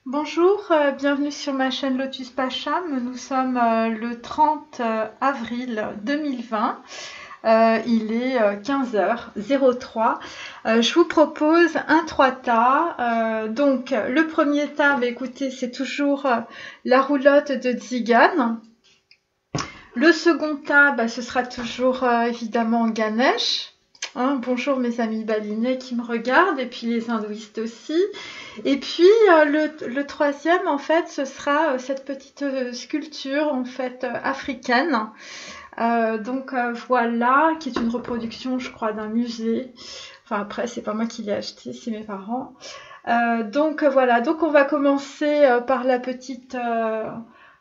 Bonjour, bienvenue sur ma chaîne Lotus Pacham. Nous sommes le 30 avril 2020. Il est 15h03. Je vous propose un 3 tas. Donc, le premier tas, écoutez, c'est toujours la roulotte de Tzigane. Le second tas, ce sera toujours évidemment Ganesh. Hein, bonjour mes amis balinais qui me regardent et puis les hindouistes aussi. Et puis le troisième en fait ce sera cette petite sculpture en fait africaine. Voilà, qui est une reproduction je crois d'un musée. Enfin après c'est pas moi qui l'ai acheté, c'est mes parents. Voilà, donc on va commencer par la petite...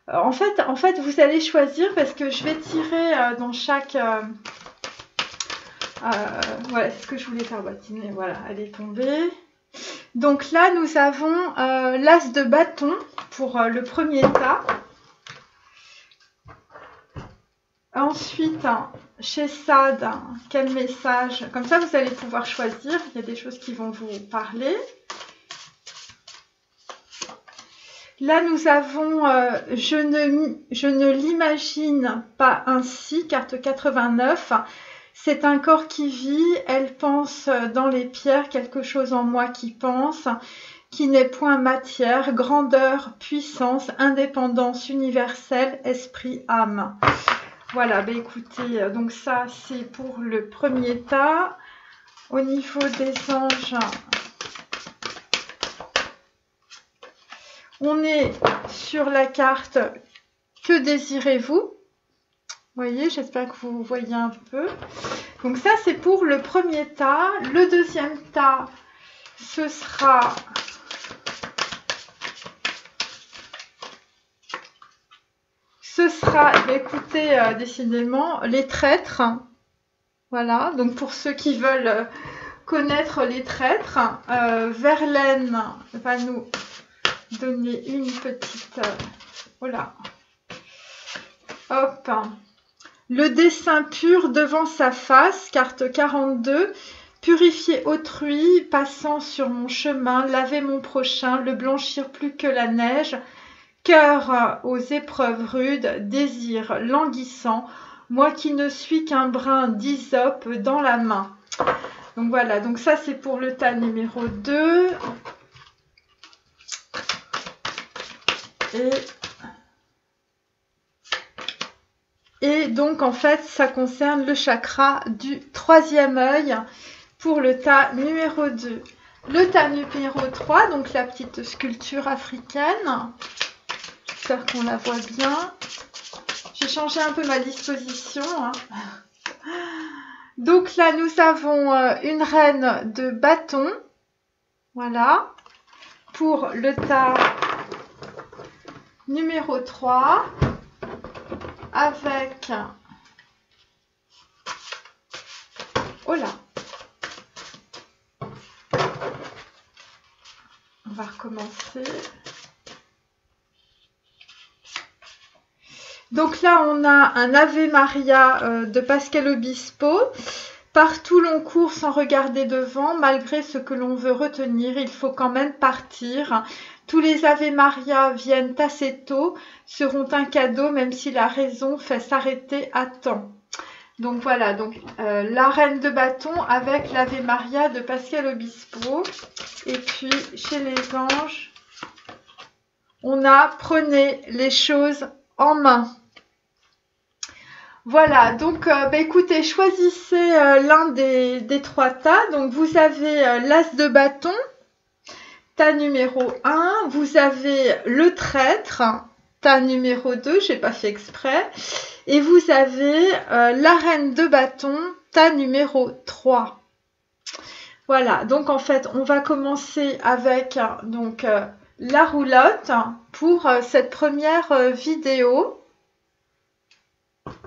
En fait vous allez choisir parce que je vais tirer dans chaque... voilà, c'est ce que je voulais faire bottiner. Voilà, elle est tombée. Donc là, nous avons l'as de bâton pour le premier tas. Ensuite, chez Sade, quel message? Comme ça, vous allez pouvoir choisir. Il y a des choses qui vont vous parler. Là, nous avons je ne l'imagine pas ainsi, carte 89. C'est un corps qui vit, elle pense dans les pierres, quelque chose en moi qui pense, qui n'est point matière, grandeur, puissance, indépendance universelle, esprit, âme. Voilà, écoutez, donc ça c'est pour le premier tas. Au niveau des anges, on est sur la carte « Que désirez-vous » Vous voyez, j'espère que vous voyez un peu. Donc ça, c'est pour le premier tas. Le deuxième tas, ce sera... écoutez, décidément, les traîtres. Voilà, donc pour ceux qui veulent connaître les traîtres, Verlaine va nous donner une petite... voilà. Hop. Le dessin pur devant sa face, carte 42. Purifier autrui, passant sur mon chemin, laver mon prochain, le blanchir plus que la neige. Cœur aux épreuves rudes, désir languissant, moi qui ne suis qu'un brin d'hysope dans la main. Donc voilà, donc ça c'est pour le tas numéro 2. Et donc en fait ça concerne le chakra du troisième œil pour le tas numéro 2. Le tas numéro 3, donc la petite sculpture africaine. J'espère qu'on la voit bien. J'ai changé un peu ma disposition. Hein. Donc là nous avons une reine de bâton. Voilà. Pour le tas numéro 3. Avec... Oh là! On va recommencer. Donc là, on a un Ave Maria de Pascal Obispo. Partout l'on court sans regarder devant, malgré ce que l'on veut retenir, il faut quand même partir. Tous les Ave Maria viennent assez tôt, seront un cadeau, même si la raison fait s'arrêter à temps. Donc voilà, donc la reine de bâton avec l'Ave Maria de Pascal Obispo. Et puis chez les anges, on a prenez les choses en main. Voilà, donc écoutez, choisissez l'un des trois tas. Donc vous avez l'as de bâton, tas numéro 1. Vous avez le traître, tas numéro 2, j'ai pas fait exprès. Et vous avez la reine de bâton, tas numéro 3. Voilà, donc en fait, on va commencer avec donc la roulotte pour cette première vidéo.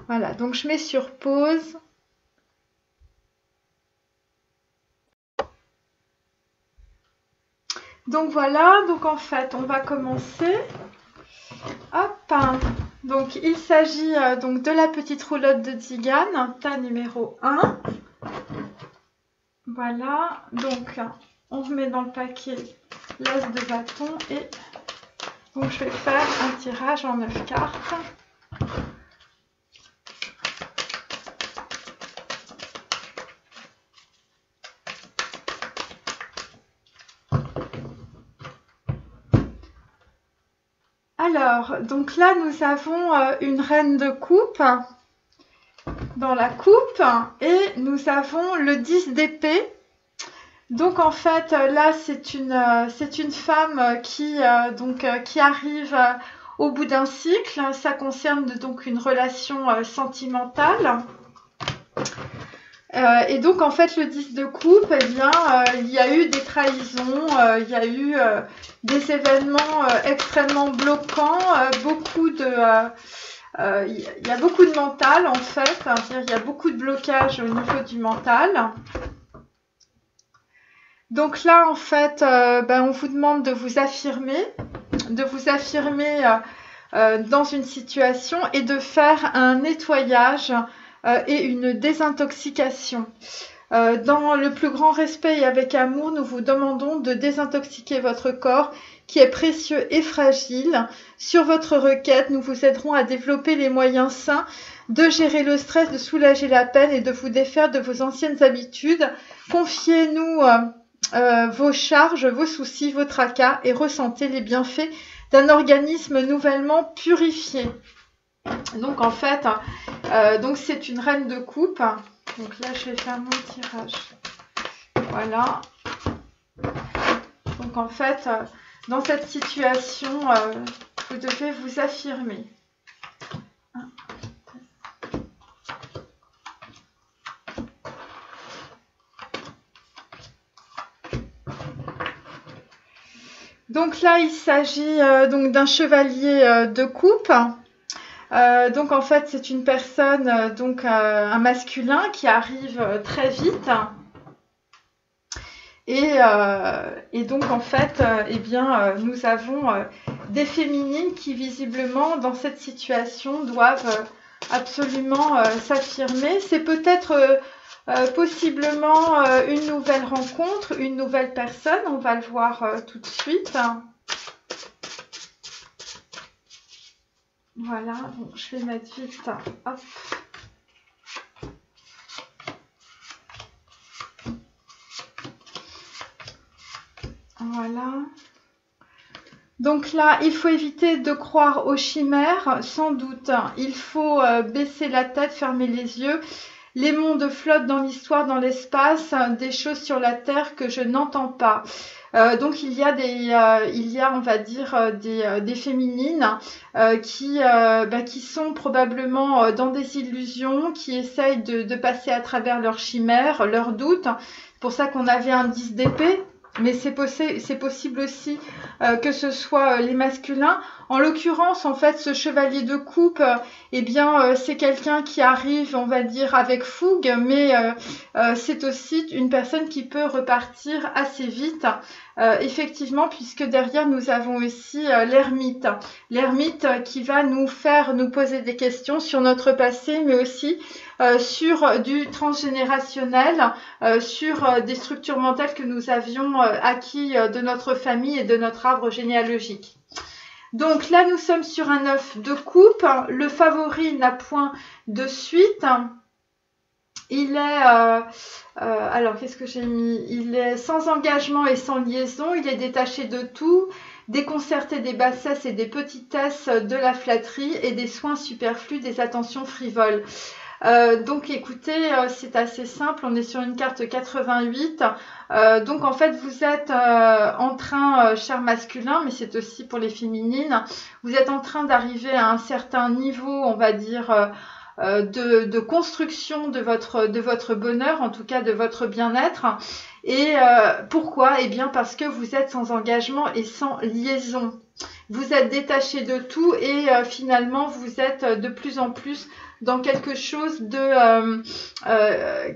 Voilà, donc je mets sur pause. Donc voilà, donc en fait, on va commencer. Hop, donc il s'agit donc de la petite roulotte de Tzigane, tas numéro 1. Voilà, donc on remet dans le paquet l'as de bâton et Donc je vais faire un tirage en 9 cartes. Alors, donc là, nous avons une reine de coupe dans la coupe et nous avons le 10 d'épée. Donc en fait, là, c'est une femme qui arrive au bout d'un cycle. Ça concerne donc une relation sentimentale. Et donc en fait le 10 de coupe, eh bien, il y a eu des trahisons, il y a eu des événements extrêmement bloquants, il y a beaucoup de mental en fait, il y a beaucoup de blocage au niveau du mental. Donc là en fait, on vous demande de vous affirmer dans une situation et de faire un nettoyage et une désintoxication. Dans le plus grand respect et avec amour, nous vous demandons de désintoxiquer votre corps qui est précieux et fragile. Sur votre requête, nous vous aiderons à développer les moyens sains de gérer le stress, de soulager la peine et de vous défaire de vos anciennes habitudes. Confiez-nous vos charges, vos soucis, vos tracas et ressentez les bienfaits d'un organisme nouvellement purifié. Donc en fait, c'est une reine de coupe. Donc là, je vais faire mon tirage. Voilà. Donc en fait, dans cette situation, vous devez vous affirmer. Donc là, il s'agit donc d'un chevalier de coupe. Donc en fait c'est une personne, un masculin qui arrive très vite et donc en fait nous avons des féminines qui visiblement dans cette situation doivent absolument s'affirmer. C'est peut-être possiblement une nouvelle rencontre, une nouvelle personne, on va le voir tout de suite. Voilà, donc je vais mettre vite, hop. Voilà. Donc là, il faut éviter de croire aux chimères, sans doute. Il faut baisser la tête, fermer les yeux. Les mondes flottent dans l'histoire, dans l'espace, des choses sur la terre que je n'entends pas. Donc il y a on va dire des féminines qui sont probablement dans des illusions, qui essayent de passer à travers leurs chimères, leurs doutes. C'est pour ça qu'on avait un 10 d'épée. Mais c'est possible aussi que ce soit les masculins. En l'occurrence, en fait, ce chevalier de coupe, c'est quelqu'un qui arrive, on va dire, avec fougue, mais c'est aussi une personne qui peut repartir assez vite, effectivement, puisque derrière, nous avons aussi l'ermite. L'ermite qui va nous poser des questions sur notre passé, mais aussi sur du transgénérationnel, sur des structures mentales que nous avions acquis de notre famille et de notre arbre généalogique. Donc là, nous sommes sur un 9 de coupe. Le favori n'a point de suite. Il est, alors qu'est-ce que j'ai mis? Il est sans engagement et sans liaison. Il est détaché de tout, déconcerté des bassesses et des petitesses, de la flatterie et des soins superflus, des attentions frivoles. Donc écoutez, c'est assez simple, on est sur une carte 88, donc en fait vous êtes en train, cher masculin, mais c'est aussi pour les féminines, vous êtes en train d'arriver à un certain niveau, on va dire, de construction de votre bonheur, en tout cas de votre bien-être. Et pourquoi? Eh bien parce que vous êtes sans engagement et sans liaison. Vous êtes détaché de tout et finalement vous êtes de plus en plus dans quelque chose de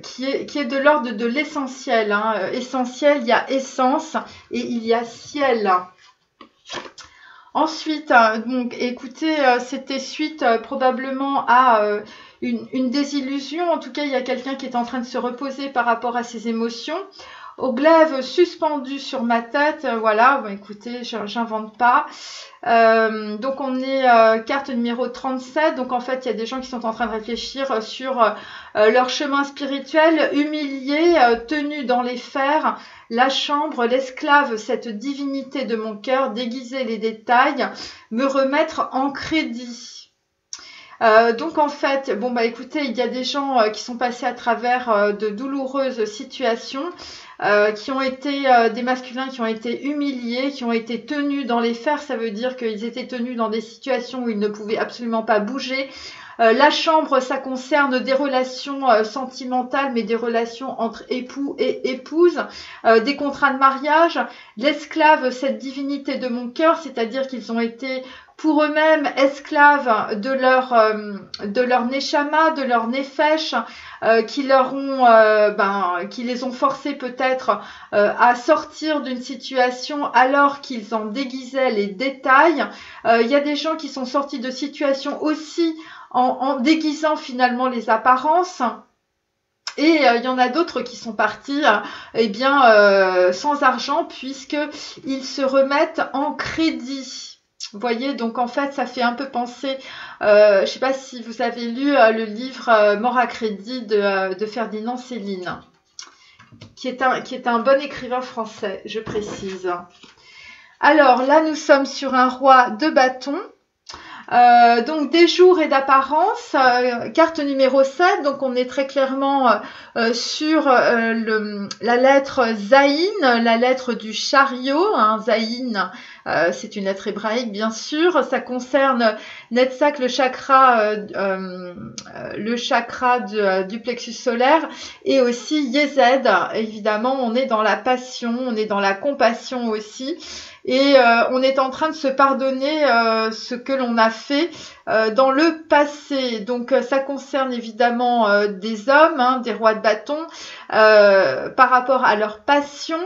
qui est de l'ordre de l'essentiel. Essentiel, il y a essence et il y a ciel. Ensuite, donc écoutez, c'était suite probablement à une désillusion. En tout cas, il y a quelqu'un qui est en train de se reposer par rapport à ses émotions. aux glaives suspendus sur ma tête. Voilà, bon, écoutez, j'invente pas. Donc on est carte numéro 37. Donc en fait, il y a des gens qui sont en train de réfléchir sur leur chemin spirituel, humilié, tenu dans les fers, la chambre, l'esclave, cette divinité de mon cœur, déguiser les détails, me remettre en crédit. Donc en fait, bon bah écoutez, il y a des gens qui sont passés à travers de douloureuses situations, qui ont été des masculins qui ont été humiliés, qui ont été tenus dans les fers. Ça veut dire qu'ils étaient tenus dans des situations où ils ne pouvaient absolument pas bouger. La chambre, ça concerne des relations sentimentales, mais des relations entre époux et épouses, des contrats de mariage. L'esclave, cette divinité de mon cœur, c'est-à-dire qu'ils ont été pour eux-mêmes esclaves de leur neshama, de leur nefesh, qui les ont forcés peut-être à sortir d'une situation alors qu'ils en déguisaient les détails. Il y a des gens qui sont sortis de situations aussi en déguisant finalement les apparences. Et il y en a d'autres qui sont partis sans argent puisqu'ils se remettent en crédit. Vous voyez, donc en fait, ça fait un peu penser, je ne sais pas si vous avez lu le livre Mort à crédit de Ferdinand Céline, qui est un bon écrivain français, je précise. Alors là, nous sommes sur un roi de bâton. Donc des jours et d'apparence, carte numéro 7, donc on est très clairement sur la lettre Zayin, la lettre du chariot, hein, Zayin, c'est une lettre hébraïque bien sûr, ça concerne Netzach, le chakra du plexus solaire, et aussi Yezed, évidemment on est dans la passion, on est dans la compassion aussi. Et on est en train de se pardonner ce que l'on a fait dans le passé. Donc ça concerne évidemment des hommes, hein, des rois de bâton, par rapport à leur passion.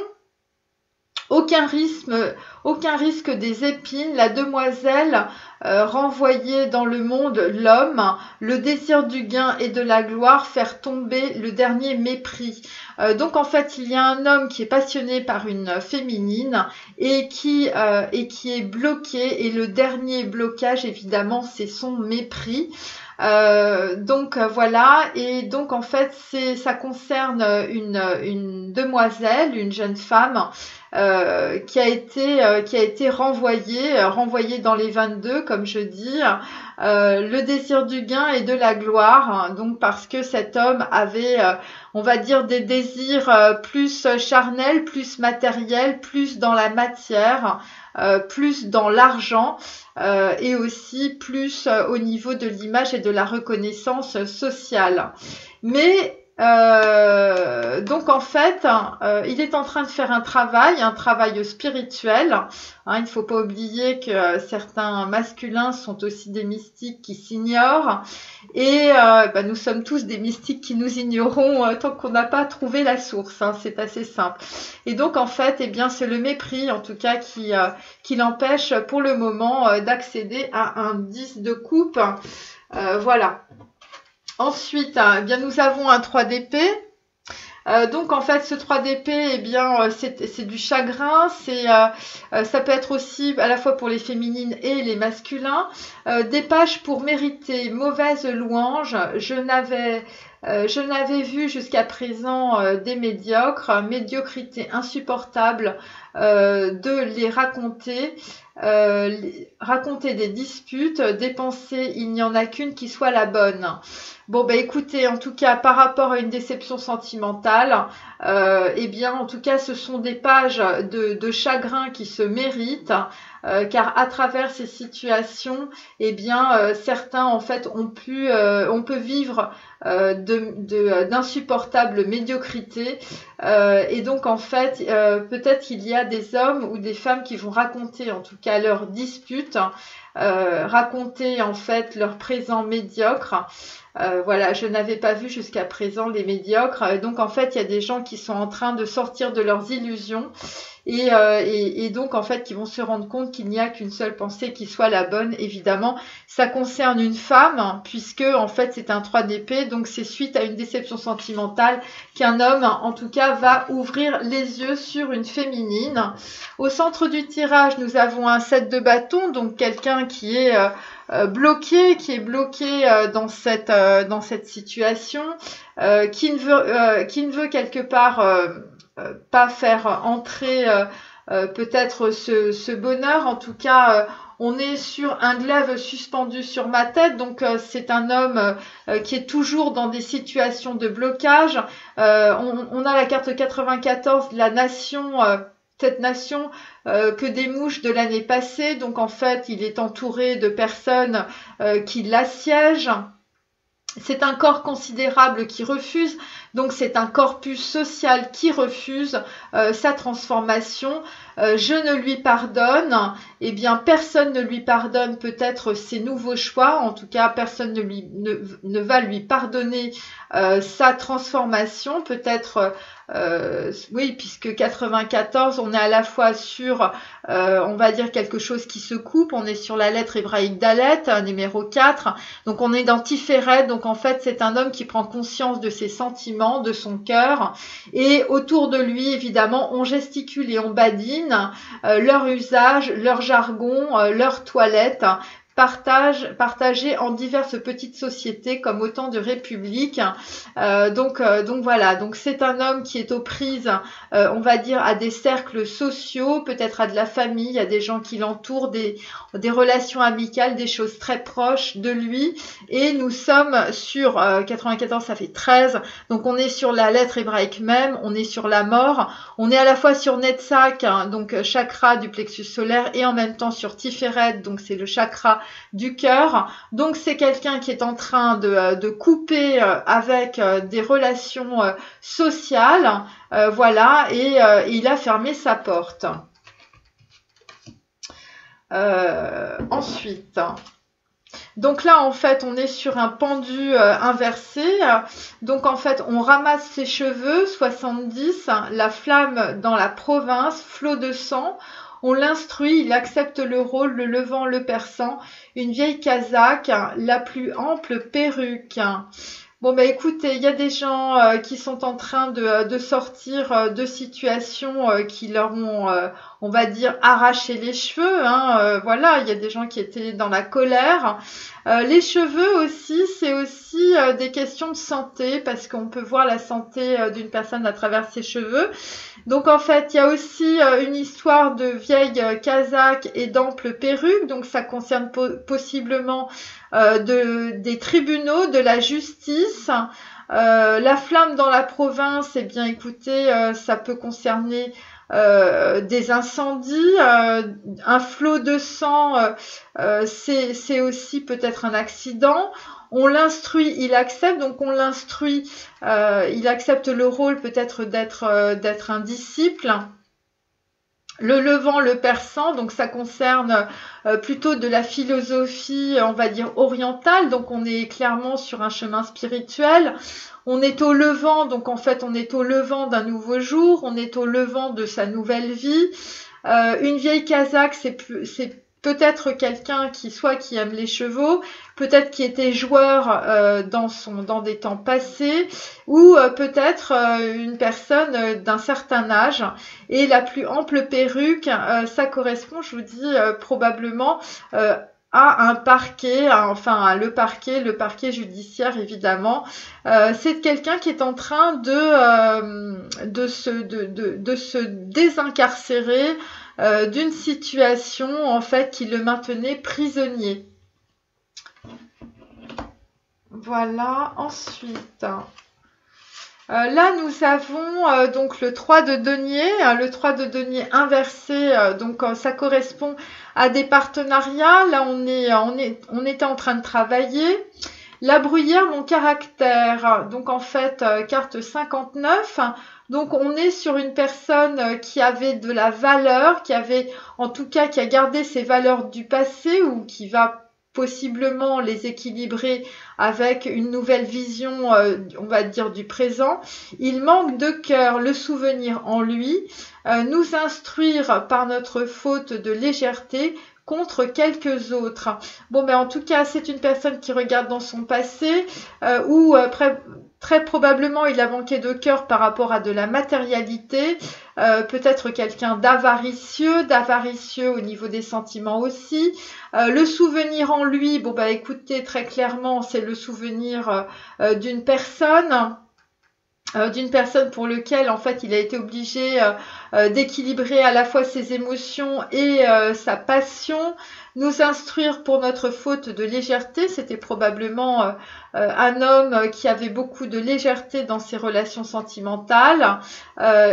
Aucun risque des épines, la demoiselle renvoyée dans le monde, l'homme, le désir du gain et de la gloire, faire tomber le dernier mépris. Donc en fait, il y a un homme qui est passionné par une féminine et qui est bloqué, et le dernier blocage évidemment c'est son mépris. Donc voilà, et donc en fait ça concerne une demoiselle, une jeune femme qui a été renvoyée dans les 22 comme je dis, le désir du gain et de la gloire, hein, donc parce que cet homme avait on va dire des désirs plus charnels, plus matériels, plus dans la matière, plus dans l'argent, et aussi plus au niveau de l'image et de la reconnaissance sociale. Mais donc en fait, il est en train de faire un travail spirituel. Hein, il ne faut pas oublier que certains masculins sont aussi des mystiques qui s'ignorent. Et nous sommes tous des mystiques qui nous ignorons tant qu'on n'a pas trouvé la source. Hein, c'est assez simple. Et donc en fait, c'est le mépris en tout cas qui l'empêche pour le moment d'accéder à un 10 de coupe. Voilà. Ensuite, nous avons un 3 d'épée. Donc en fait ce 3 d'épée c'est du chagrin, ça peut être aussi à la fois pour les féminines et les masculins, des pages pour mériter, mauvaise louange, je n'avais vu jusqu'à présent des médiocres, médiocrité insupportable de les raconter, raconter des disputes, des pensées, il n'y en a qu'une qui soit la bonne. Bon écoutez, en tout cas par rapport à une déception sentimentale, en tout cas ce sont des pages de chagrin qui se méritent, car à travers ces situations, certains en fait on peut vivre d'insupportables médiocrités, et donc en fait peut-être qu'il y a des hommes ou des femmes qui vont raconter en tout cas leurs disputes, raconter en fait leur présent médiocre. Voilà, je n'avais pas vu jusqu'à présent les médiocres. Donc en fait, il y a des gens qui sont en train de sortir de leurs illusions et donc en fait qui vont se rendre compte qu'il n'y a qu'une seule pensée qui soit la bonne. Évidemment, ça concerne une femme puisque en fait c'est un 3 d'épée, donc c'est suite à une déception sentimentale qu'un homme en tout cas va ouvrir les yeux sur une féminine. Au centre du tirage, nous avons un 7 de bâton, donc quelqu'un qui est bloqué dans cette situation, qui ne veut quelque part pas faire entrer peut-être ce bonheur. En tout cas, on est sur un glaive suspendu sur ma tête, donc c'est un homme qui est toujours dans des situations de blocage. On a la carte 94, la nation. Cette nation que des mouches de l'année passée, donc en fait il est entouré de personnes qui l'assiègent. C'est un corps considérable qui refuse, donc c'est un corpus social qui refuse sa transformation. Je ne lui pardonne, eh bien personne ne lui pardonne peut-être ses nouveaux choix, en tout cas personne ne va lui pardonner sa transformation, peut-être oui, puisque 94, on est à la fois sur, on va dire quelque chose qui se coupe, on est sur la lettre hébraïque Dalet, numéro 4, donc on est dans Tiferet, donc en fait c'est un homme qui prend conscience de ses sentiments, de son cœur, et autour de lui évidemment on gesticule et on badine leur usage, leur jargon, leur toilette, partagés en diverses petites sociétés comme autant de républiques. Donc voilà, donc c'est un homme qui est aux prises, on va dire, à des cercles sociaux, peut-être à de la famille, à des gens qui l'entourent, des relations amicales, des choses très proches de lui. Et nous sommes sur 94, ça fait 13, donc on est sur la lettre hébraïque même, on est sur la mort, on est à la fois sur Netzach, hein, donc chakra du plexus solaire, et en même temps sur Tiferet, donc c'est le chakra du cœur. Donc c'est quelqu'un qui est en train de couper avec des relations sociales, voilà, et il a fermé sa porte. Ensuite, donc là en fait on est sur un pendu inversé, donc en fait on ramasse ses cheveux, 70, la flamme dans la province, flot de sang. On l'instruit, il accepte le rôle, le levant, le perçant, une vieille casaque, la plus ample perruque. Bon, bah écoutez, il y a des gens qui sont en train de sortir de situations qui leur ont, on va dire, arraché les cheveux. Hein, voilà, il y a des gens qui étaient dans la colère. Les cheveux aussi, c'est aussi des questions de santé, parce qu'on peut voir la santé d'une personne à travers ses cheveux. Donc en fait, il y a aussi une histoire de vieille casaque et d'amples perruques, donc ça concerne possiblement des tribunaux, de la justice. La flamme dans la province, eh bien écoutez, ça peut concerner des incendies, un flot de sang, c'est aussi peut-être un accident. On l'instruit, il accepte, donc on l'instruit, il accepte le rôle peut-être d'être un disciple. Le levant, le perçant, donc ça concerne plutôt de la philosophie, on va dire orientale, donc on est clairement sur un chemin spirituel. On est au levant, donc en fait on est au levant d'un nouveau jour, on est au levant de sa nouvelle vie. Une vieille casaque, c'est peut-être quelqu'un qui aime les chevaux, peut-être qui était joueur dans des temps passés, ou peut-être une personne d'un certain âge. Et la plus ample perruque, ça correspond, je vous dis, probablement à un parquet, le parquet judiciaire évidemment. C'est quelqu'un qui est en train de se désincarcérer d'une situation en fait qui le maintenait prisonnier. Voilà, ensuite. Là, nous avons donc le 3 de denier, le 3 de denier inversé, donc ça correspond à des partenariats. Là, on était en train de travailler. La bruyère, mon caractère, donc en fait, carte 59, donc on est sur une personne qui avait de la valeur, qui a gardé ses valeurs du passé ou qui va possiblement les équilibrer avec une nouvelle vision, on va dire, du présent. Il manque de cœur, le souvenir en lui. nous instruire par notre faute de légèreté contre quelques autres. Bon, ben en tout cas, c'est une personne qui regarde dans son passé, où très probablement il a manqué de cœur par rapport à de la matérialité, peut-être quelqu'un d'avaricieux au niveau des sentiments aussi. Le souvenir en lui, bon bah écoutez, très clairement, c'est le souvenir d'une personne pour lequel en fait il a été obligé d'équilibrer à la fois ses émotions et sa passion. Nous instruire pour notre faute de légèreté, c'était probablement un homme qui avait beaucoup de légèreté dans ses relations sentimentales,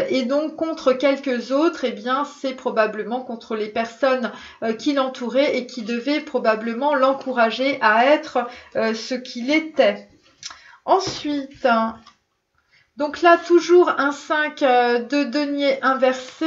et donc contre quelques autres, eh bien c'est probablement contre les personnes qui l'entouraient et qui devaient probablement l'encourager à être ce qu'il était. Ensuite, donc là, toujours un 5 de denier inversé.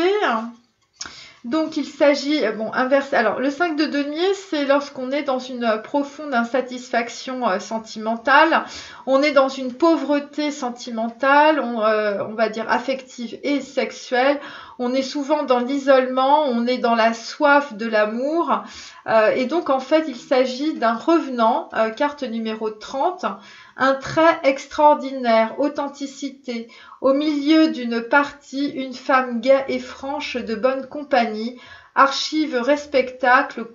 Donc il s'agit, inversé. Alors le 5 de denier, c'est lorsqu'on est dans une profonde insatisfaction sentimentale. On est dans une pauvreté sentimentale, on va dire affective et sexuelle. On est souvent dans l'isolement, on est dans la soif de l'amour. Et donc en fait, il s'agit d'un revenant, carte numéro 30. Un trait extraordinaire, authenticité. Au milieu d'une partie, une femme gaie et franche de bonne compagnie. Archive respectable,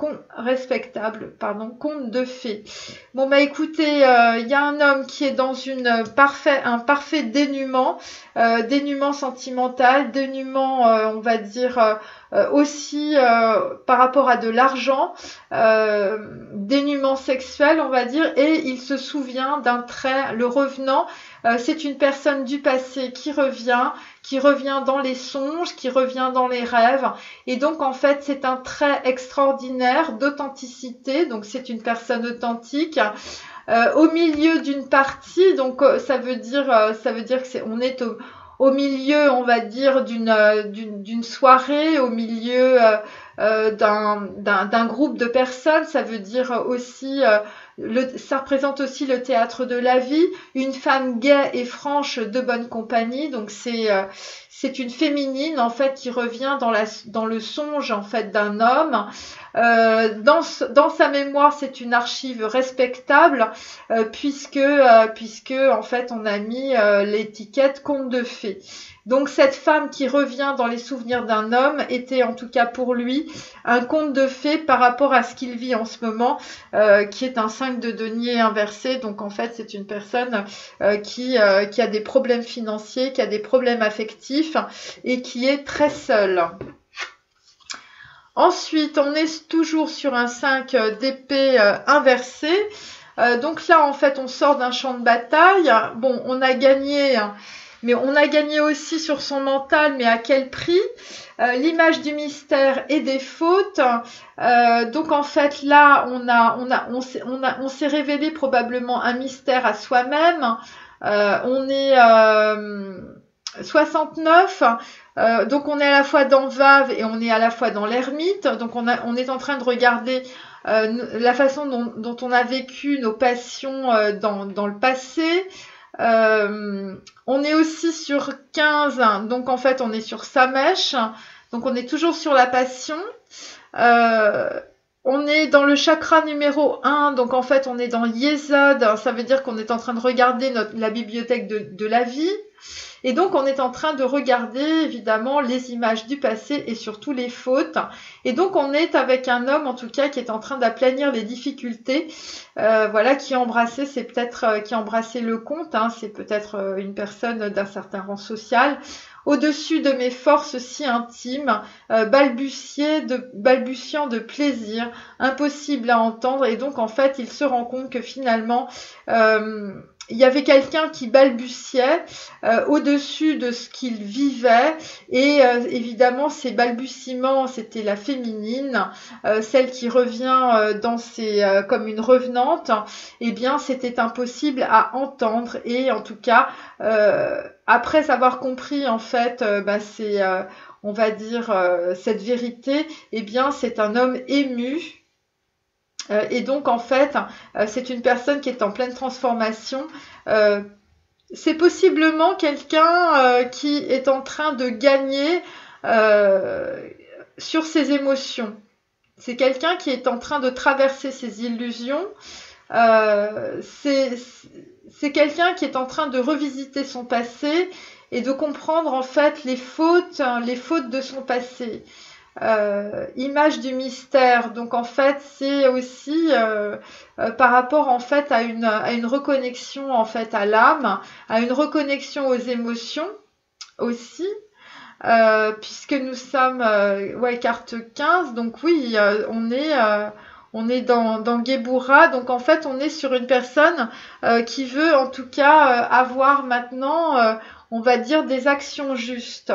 conte de fées. Bon bah écoutez, il y a un homme qui est dans un parfait dénuement sentimental, dénuement, on va dire aussi par rapport à de l'argent, dénuement sexuel, on va dire, et il se souvient d'un trait, le revenant. C'est une personne du passé qui revient dans les songes, qui revient dans les rêves. Et donc, en fait, c'est un trait extraordinaire d'authenticité. Donc, c'est une personne authentique. Au milieu d'une partie, donc ça veut dire que on est au milieu, on va dire, d'une soirée, au milieu d'un groupe de personnes. Ça veut dire aussi ça représente aussi le théâtre de la vie, une femme gaie et franche de bonne compagnie. Donc c'est une féminine en fait qui revient dans le songe en fait d'un homme. Dans sa mémoire, c'est une archive respectable puisque en fait on a mis l'étiquette conte de fées. Donc cette femme qui revient dans les souvenirs d'un homme était en tout cas pour lui un conte de fées par rapport à ce qu'il vit en ce moment, qui est un 5 de denier inversé. Donc en fait c'est une personne qui a des problèmes financiers, qui a des problèmes affectifs et qui est très seule. Ensuite, on est toujours sur un 5 d'épée inversé. Donc là, en fait, on sort d'un champ de bataille. Bon, on a gagné, mais on a gagné aussi sur son mental, mais à quel prix? L'image du mystère et des fautes. Donc en fait, là, on s'est révélé probablement un mystère à soi-même. On est 69. Donc on est à la fois dans Vave et on est à la fois dans l'ermite. Donc on est en train de regarder la façon dont on a vécu nos passions dans le passé. On est aussi sur 15, donc en fait on est sur Samèche, donc on est toujours sur la passion. On est dans le chakra numéro 1, donc en fait on est dans Yesod, ça veut dire qu'on est en train de regarder la bibliothèque de la vie. Et donc, on est en train de regarder, évidemment, les images du passé et surtout les fautes. Et donc, on est avec un homme, en tout cas, qui est en train d'aplanir les difficultés. Voilà, qui a embrassé, qui a embrassé le conte. C'est peut-être une personne d'un certain rang social. Au-dessus de mes forces si intimes, balbutiant de plaisir, impossible à entendre. Et donc, en fait, il se rend compte que finalement, il y avait quelqu'un qui balbutiait au-dessus de ce qu'il vivait et évidemment ces balbutiements, c'était la féminine, celle qui revient comme une revenante. Eh bien, c'était impossible à entendre et en tout cas, après avoir compris en fait, on va dire cette vérité, eh bien, c'est un homme ému. Et donc, en fait, c'est une personne qui est en pleine transformation. C'est possiblement quelqu'un qui est en train de gagner sur ses émotions. C'est quelqu'un qui est en train de traverser ses illusions. C'est quelqu'un qui est en train de revisiter son passé et de comprendre en fait les fautes de son passé. Image du mystère, donc en fait c'est aussi par rapport en fait à une reconnexion en fait à l'âme, à une reconnexion aux émotions aussi. Puisque nous sommes carte 15, donc oui, on est dans Gebura, donc en fait on est sur une personne qui veut en tout cas avoir maintenant, on va dire, des actions justes.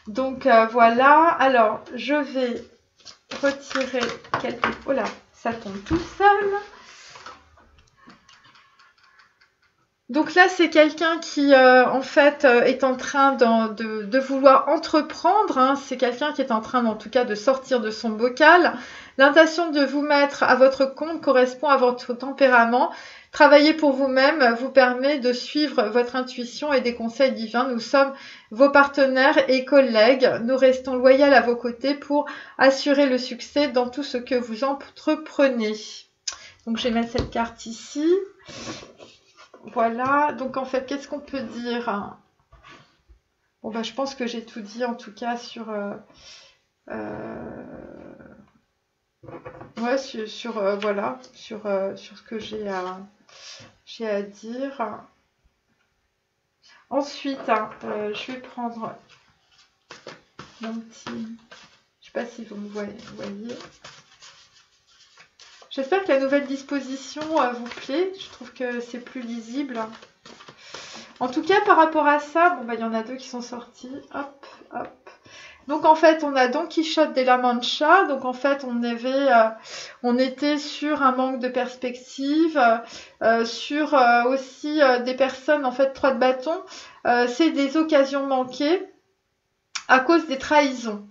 Donc voilà, alors je vais retirer quelques... Oh là, ça tombe tout seul. Donc là, c'est quelqu'un qui, en fait, est en train de vouloir entreprendre. Hein. C'est quelqu'un qui est en train, en tout cas, de sortir de son bocal. L'intention de vous mettre à votre compte correspond à votre tempérament. Travailler pour vous-même vous permet de suivre votre intuition et des conseils divins. Nous sommes vos partenaires et collègues. Nous restons loyaux à vos côtés pour assurer le succès dans tout ce que vous entreprenez. Donc, je vais mettre cette carte ici. Voilà, donc en fait, qu'est-ce qu'on peut dire? Bon, bah, je pense que j'ai tout dit en tout cas sur, ouais, voilà, sur ce que j'ai à dire. Ensuite, je vais prendre mon petit, je sais pas si vous me voyez. J'espère que la nouvelle disposition vous plaît. Je trouve que c'est plus lisible. En tout cas, par rapport à ça, bon, bah, il y en a deux qui sont sortis. Hop, hop. Donc, en fait, on a Don Quichotte de la Mancha. Donc, en fait, on était sur un manque de perspective, sur aussi des personnes, en fait, 3 de bâton. C'est des occasions manquées à cause des trahisons.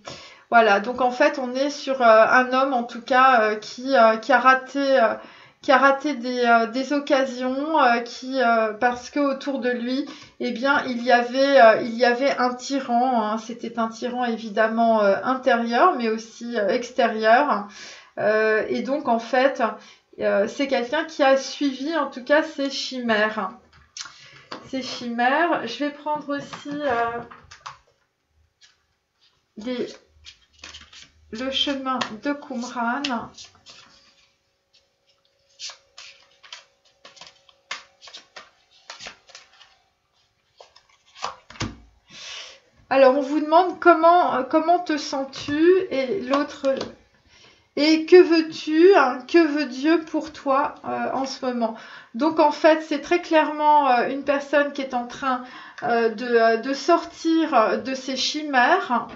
Voilà, donc en fait, on est sur un homme, en tout cas, qui a raté des occasions, parce que autour de lui, eh bien, il y avait un tyran. Hein. C'était un tyran évidemment intérieur, mais aussi extérieur. Et donc, en fait, c'est quelqu'un qui a suivi, en tout cas, ses chimères. Je vais prendre aussi le chemin de Qumran. Alors, on vous demande comment te sens-tu, et l'autre, et que veux-tu, hein, que veut Dieu pour toi en ce moment. Donc, en fait, c'est très clairement une personne qui est en train de sortir de ses chimères.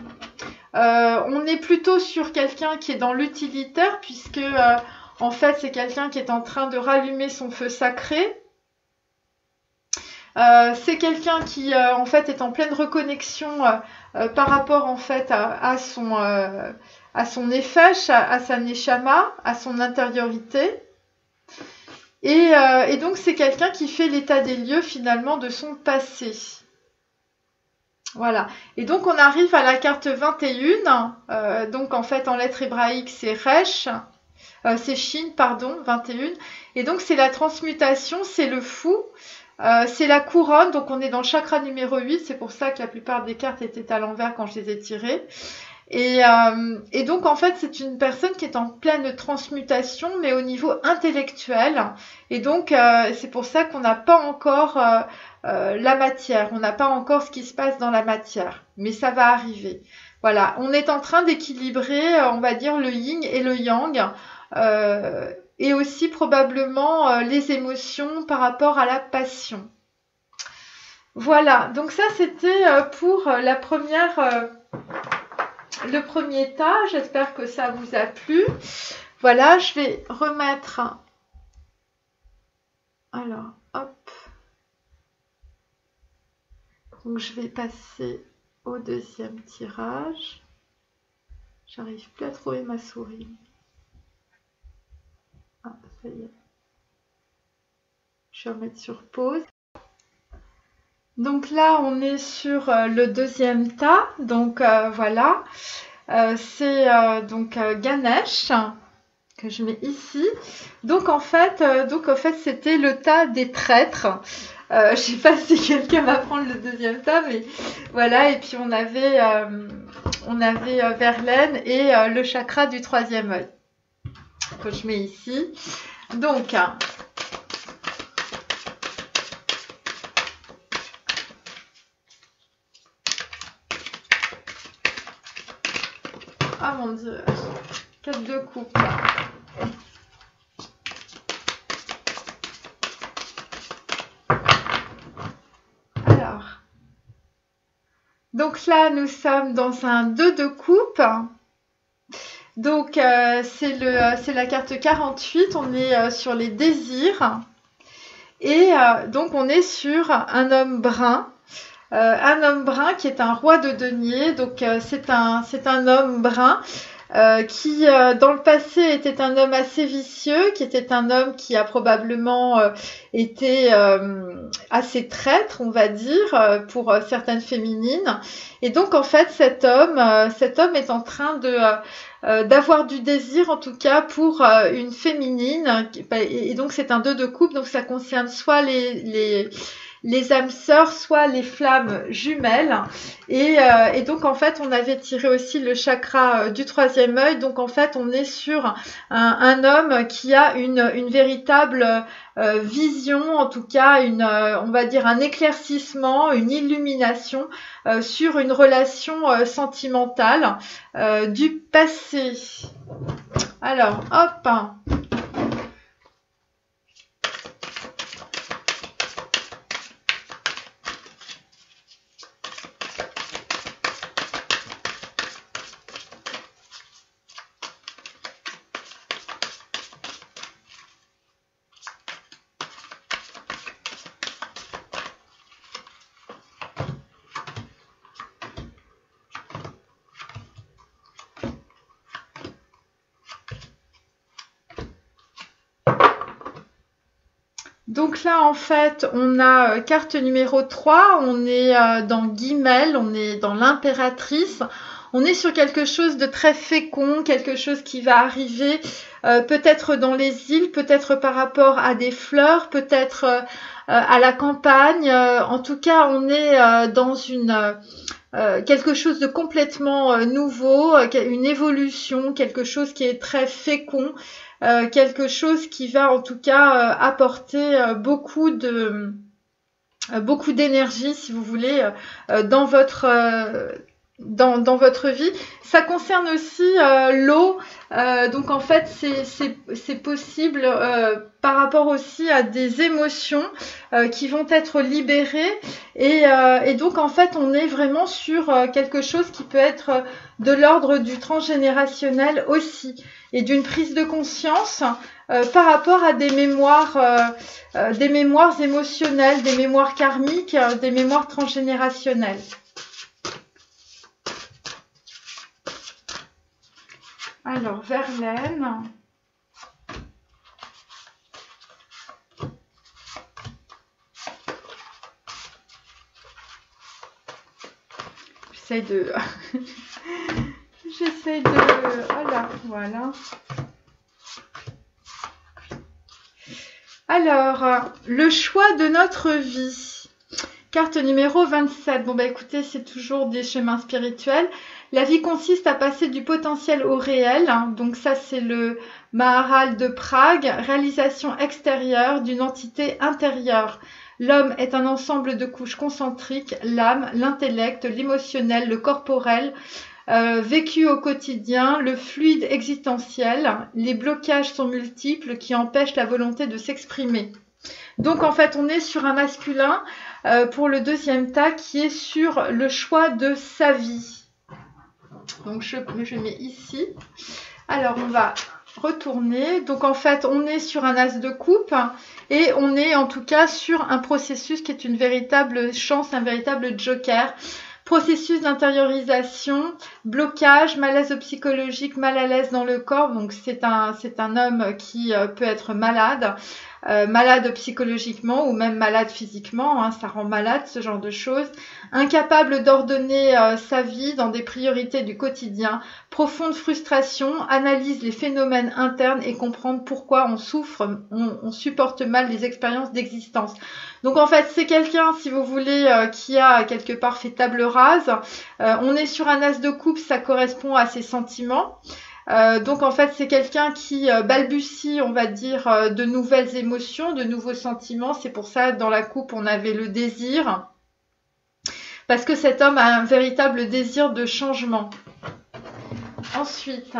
On est plutôt sur quelqu'un qui est dans l'utilitaire, puisque en fait, c'est quelqu'un qui est en train de rallumer son feu sacré. C'est quelqu'un qui en fait est en pleine reconnexion par rapport en fait à son nefesh, à sa neshama, à son intériorité. Et donc c'est quelqu'un qui fait l'état des lieux finalement de son passé. Voilà. Et donc on arrive à la carte 21. Donc en fait en lettres hébraïques c'est Resh. C'est Shin, pardon, 21. Et donc c'est la transmutation, c'est le fou. C'est la couronne, donc on est dans le chakra numéro 8, c'est pour ça que la plupart des cartes étaient à l'envers quand je les ai tirées. Et donc en fait c'est une personne qui est en pleine transmutation, mais au niveau intellectuel. Et donc c'est pour ça qu'on n'a pas encore la matière, on n'a pas encore ce qui se passe dans la matière, mais ça va arriver. Voilà, on est en train d'équilibrer, on va dire, le yin et le yang. Et aussi probablement les émotions par rapport à la passion. Voilà, donc ça c'était pour le premier tas. J'espère que ça vous a plu. Voilà, je vais remettre... Alors, hop. Donc je vais passer au deuxième tirage. J'arrive plus à trouver ma souris. Ah, ça y est. Je vais remettre sur pause. Donc là, on est sur le deuxième tas. Donc voilà, c'est donc Ganesh que je mets ici. Donc en fait, c'était le tas des traîtres. Je sais pas si quelqu'un va prendre le deuxième tas, mais voilà. Et puis on avait Verlaine et le chakra du troisième œil que je mets ici. Donc ah mon dieu, 4 de coupe. Alors, donc là, nous sommes dans un 2 de coupe. Donc, c'est la carte 48. On est sur les désirs. Et donc, on est sur un homme brun. Un homme brun qui est un roi de denier. Donc, c'est un homme brun qui, dans le passé, était un homme assez vicieux, qui était un homme qui a probablement été assez traître, on va dire, pour certaines féminines. Et donc, en fait, cet homme est en train d'avoir du désir, en tout cas, pour une féminine. Et donc, c'est un 2 de coupe, donc ça concerne soit les âmes sœurs, soit les flammes jumelles. Et donc, en fait, on avait tiré aussi le chakra du troisième œil. Donc, en fait, on est sur un homme qui a une véritable vision, en tout cas, on va dire un éclaircissement, une illumination sur une relation sentimentale du passé. Alors, hop. Donc là, en fait, on a carte numéro 3, on est dans Guimel, on est dans l'impératrice. On est sur quelque chose de très fécond, quelque chose qui va arriver peut-être dans les îles, peut-être par rapport à des fleurs, peut-être à la campagne. En tout cas, on est dans quelque chose de complètement nouveau, une évolution, quelque chose qui est très fécond. Quelque chose qui va en tout cas apporter beaucoup d'énergie, si vous voulez, dans votre vie. Ça concerne aussi l'eau, donc en fait c'est possible par rapport aussi à des émotions qui vont être libérées et donc en fait on est vraiment sur quelque chose qui peut être de l'ordre du transgénérationnel aussi et d'une prise de conscience par rapport à des mémoires émotionnelles, des mémoires karmiques, des mémoires transgénérationnelles. Alors, Verlaine. J'essaie de... Voilà. Alors, le choix de notre vie. Carte numéro 27. Bon, bah écoutez, c'est toujours des chemins spirituels. La vie consiste à passer du potentiel au réel. Donc ça, c'est le Maharal de Prague. Réalisation extérieure d'une entité intérieure. L'homme est un ensemble de couches concentriques, l'âme, l'intellect, l'émotionnel, le corporel, vécu au quotidien, le fluide existentiel. Les blocages sont multiples qui empêchent la volonté de s'exprimer. Donc en fait, on est sur un masculin pour le deuxième tas qui est sur le choix de sa vie. Donc je mets ici. Alors on va retourner. Donc en fait, on est sur un as de coupe et on est en tout cas sur un processus qui est une véritable chance, un véritable joker. Processus d'intériorisation, blocage, malaise psychologique, mal à l'aise dans le corps. Donc c'est un homme qui peut être malade. malade psychologiquement ou même malade physiquement, hein, ça rend malade ce genre de choses, incapable d'ordonner sa vie dans des priorités du quotidien, profonde frustration, analyse les phénomènes internes et comprendre pourquoi on souffre, on supporte mal les expériences d'existence. Donc en fait c'est quelqu'un, si vous voulez, qui a quelque part fait table rase. On est sur un as de coupe, ça correspond à ses sentiments. Donc en fait c'est quelqu'un qui balbutie, on va dire, de nouvelles émotions, de nouveaux sentiments. C'est pour ça dans la coupe on avait le désir, parce que cet homme a un véritable désir de changement. Ensuite,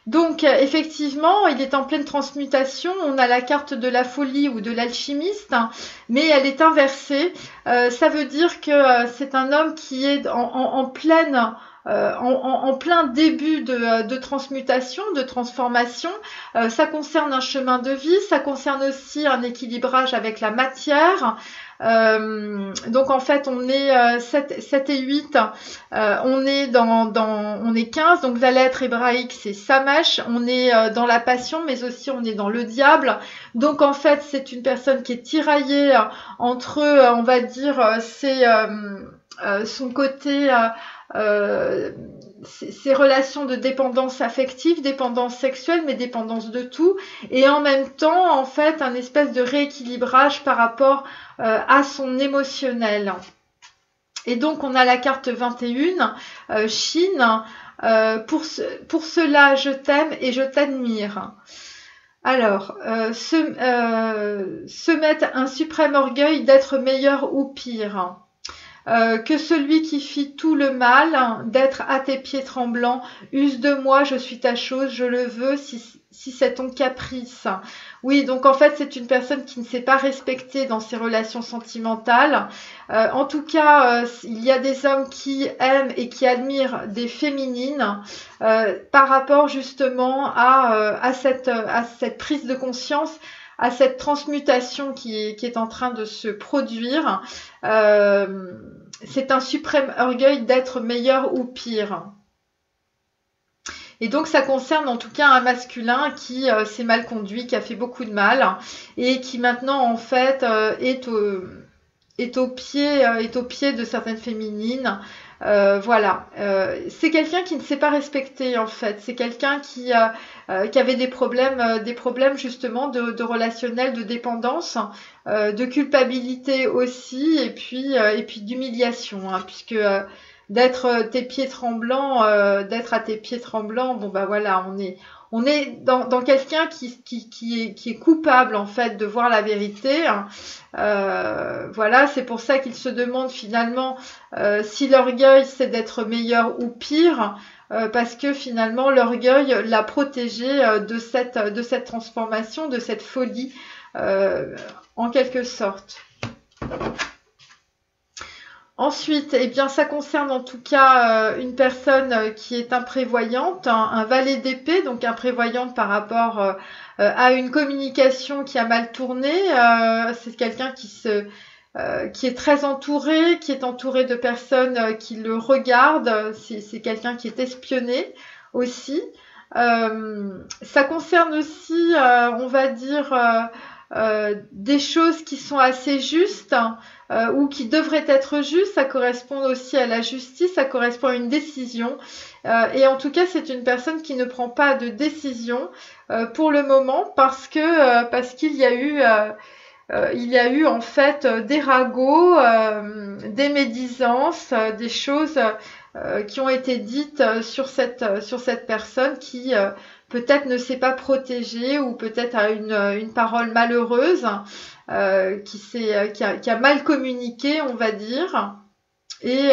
donc effectivement il est en pleine transmutation. On a la carte de la folie ou de l'alchimiste, mais elle est inversée. Ça veut dire que c'est un homme qui est en pleine en plein début de transmutation, de transformation. Ça concerne un chemin de vie, ça concerne aussi un équilibrage avec la matière. Donc en fait on est 7 et 8, on est on est 15, donc la lettre hébraïque c'est Samash, on est dans la passion mais aussi on est dans le diable. Donc en fait c'est une personne qui est tiraillée entre on va dire son côté ces relations de dépendance affective, dépendance sexuelle, mais dépendance de tout, et en même temps, en fait, un espèce de rééquilibrage par rapport à son émotionnel. Et donc, on a la carte 21, Chine, pour cela, je t'aime et je t'admire. Alors, se mettre un suprême orgueil d'être meilleur ou pire. Que celui qui fit tout le mal, d'être à tes pieds tremblants, use de moi, je suis ta chose, je le veux, si c'est ton caprice. Oui, donc en fait, c'est une personne qui ne s'est pas respectée dans ses relations sentimentales. En tout cas, il y a des hommes qui aiment et qui admirent des féminines par rapport justement à cette prise de conscience, à cette transmutation qui est en train de se produire. C'est un suprême orgueil d'être meilleur ou pire. Et donc ça concerne en tout cas un masculin qui s'est mal conduit, qui a fait beaucoup de mal et qui maintenant en fait est au pied de certaines féminines. Voilà, c'est quelqu'un qui ne s'est pas respecté en fait. C'est quelqu'un qui avait des problèmes justement de relationnel, de dépendance, de culpabilité aussi, et puis d'humiliation, hein, puisque d'être à tes pieds tremblants, bon bah voilà, on est dans quelqu'un qui est coupable en fait de voir la vérité. Voilà, c'est pour ça qu'il se demande finalement si l'orgueil c'est d'être meilleur ou pire, parce que finalement l'orgueil l'a protégé de cette transformation, de cette folie en quelque sorte. Ensuite, eh bien, ça concerne en tout cas une personne qui est imprévoyante, un valet d'épée, donc imprévoyante par rapport à une communication qui a mal tourné. C'est quelqu'un qui est très entouré, qui est entouré de personnes qui le regardent. C'est quelqu'un qui est espionné aussi. Ça concerne aussi, on va dire, des choses qui sont assez justes ou qui devraient être justes. Ça correspond aussi à la justice, ça correspond à une décision. Et en tout cas, c'est une personne qui ne prend pas de décision pour le moment parce qu'il y a eu en fait des ragots, des médisances, des choses qui ont été dites sur cette personne qui peut-être ne s'est pas protégée ou peut-être a une parole malheureuse, qui a mal communiqué, on va dire. Et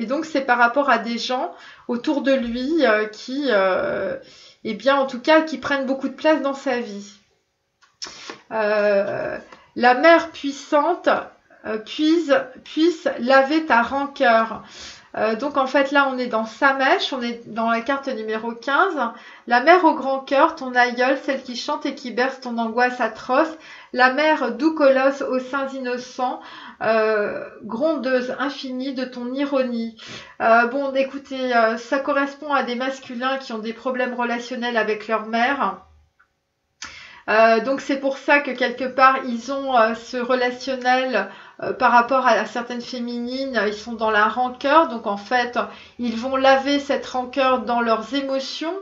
donc c'est par rapport à des gens autour de lui qui, eh bien en tout cas, qui prennent beaucoup de place dans sa vie. La mère puissante puisse laver ta rancœur. Donc en fait là on est dans Samash, on est dans la carte numéro 15. La mère au grand cœur, ton aïeul, celle qui chante et qui berce ton angoisse atroce. La mère doux colosse aux seins innocents, grondeuse infinie de ton ironie. Bon écoutez, ça correspond à des masculins qui ont des problèmes relationnels avec leur mère. Donc c'est pour ça que quelque part ils ont ce relationnel par rapport à certaines féminines, ils sont dans la rancœur, donc en fait ils vont laver cette rancœur dans leurs émotions,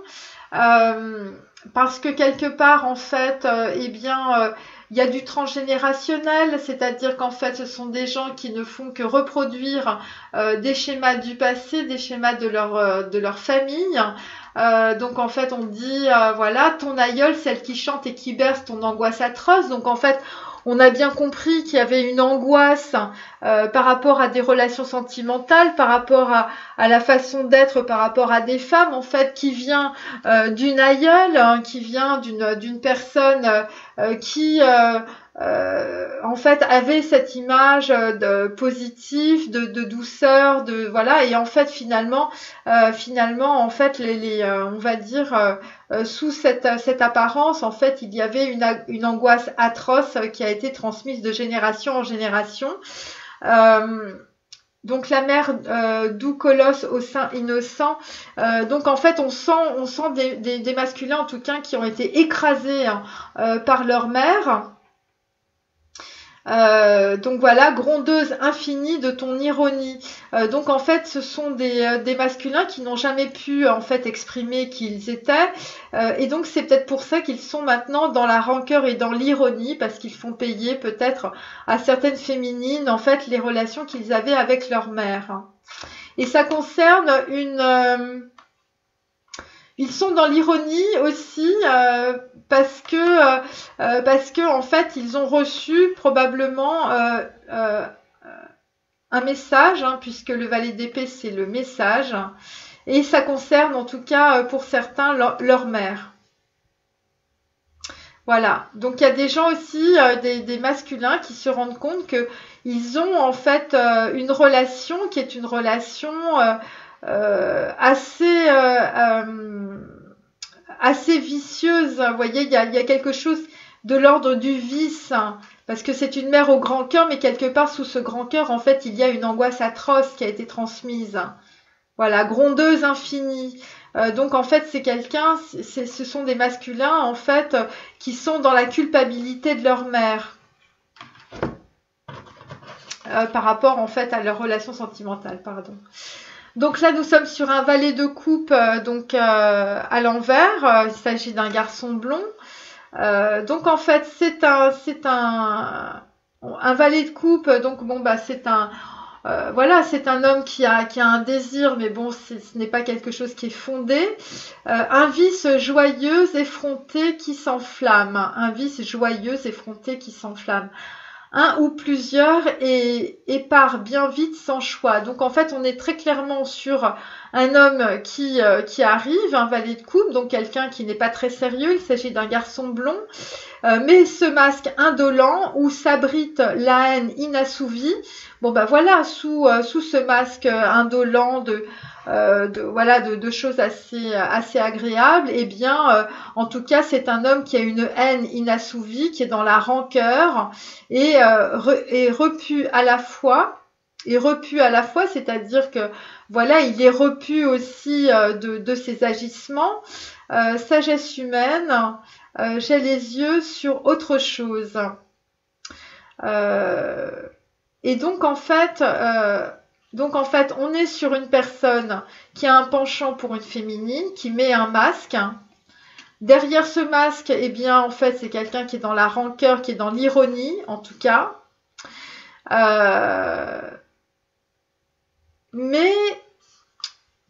parce que quelque part en fait il y a du transgénérationnel, c'est-à-dire qu'en fait ce sont des gens qui ne font que reproduire des schémas du passé, des schémas de leur famille. Donc en fait on dit voilà, ton aïeule, celle qui chante et qui berce ton angoisse atroce. Donc en fait on a bien compris qu'il y avait une angoisse par rapport à des relations sentimentales, par rapport à la façon d'être, par rapport à des femmes en fait, qui vient d'une aïeule, hein, qui vient d'une personne qui en fait avait cette image de positive, de douceur, de voilà, et en fait finalement en fait on va dire sous cette apparence, en fait, il y avait une angoisse atroce qui a été transmise de génération en génération. Donc la mère doux colosse au sein innocent. Donc en fait, on sent des masculins en tout cas qui ont été écrasés par leur mère. Donc voilà, grondeuse infinie de ton ironie. Donc en fait, ce sont des masculins qui n'ont jamais pu en fait exprimer qui ils étaient, et donc c'est peut-être pour ça qu'ils sont maintenant dans la rancœur et dans l'ironie, parce qu'ils font payer peut-être à certaines féminines en fait les relations qu'ils avaient avec leur mère. Et ça concerne ils sont dans l'ironie aussi parce que en fait ils ont reçu probablement un message, hein, puisque le valet d'épée c'est le message, et ça concerne en tout cas pour certains leur mère. Voilà, donc il y a des gens aussi, des masculins qui se rendent compte que ils ont en fait une relation qui est une relation assez vicieuse. Vous voyez, il y a quelque chose de l'ordre du vice, hein, parce que c'est une mère au grand cœur, mais quelque part sous ce grand cœur, en fait, il y a une angoisse atroce qui a été transmise. Voilà, grondeuse infinie. Donc en fait, c'est quelqu'un, ce sont des masculins en fait qui sont dans la culpabilité de leur mère par rapport en fait à leur relation sentimentale, pardon. Donc là, nous sommes sur un valet de coupe donc à l'envers. Il s'agit d'un garçon blond. Donc en fait, c'est un valet de coupe. Donc bon bah c'est un voilà, c'est un homme qui a un désir, mais bon, ce n'est pas quelque chose qui est fondé. Un vice joyeux, effronté, qui s'enflamme. Un vice joyeux, effronté, qui s'enflamme. Un ou plusieurs et part bien vite sans choix. Donc en fait, on est très clairement sur un homme qui arrive, un valet de coupe, donc quelqu'un qui n'est pas très sérieux. Il s'agit d'un garçon blond, mais ce masque indolent où s'abrite la haine inassouvie. Bon bah voilà, sous ce masque indolent de choses assez agréables, eh bien en tout cas c'est un homme qui a une haine inassouvie, qui est dans la rancœur et repu à la fois, c'est-à-dire que voilà, il est repu aussi de ses agissements. Sagesse humaine, j'ai les yeux sur autre chose. Et donc en fait, on est sur une personne qui a un penchant pour une féminine, qui met un masque. Derrière ce masque, eh bien, en fait, c'est quelqu'un qui est dans la rancœur, qui est dans l'ironie, en tout cas. Mais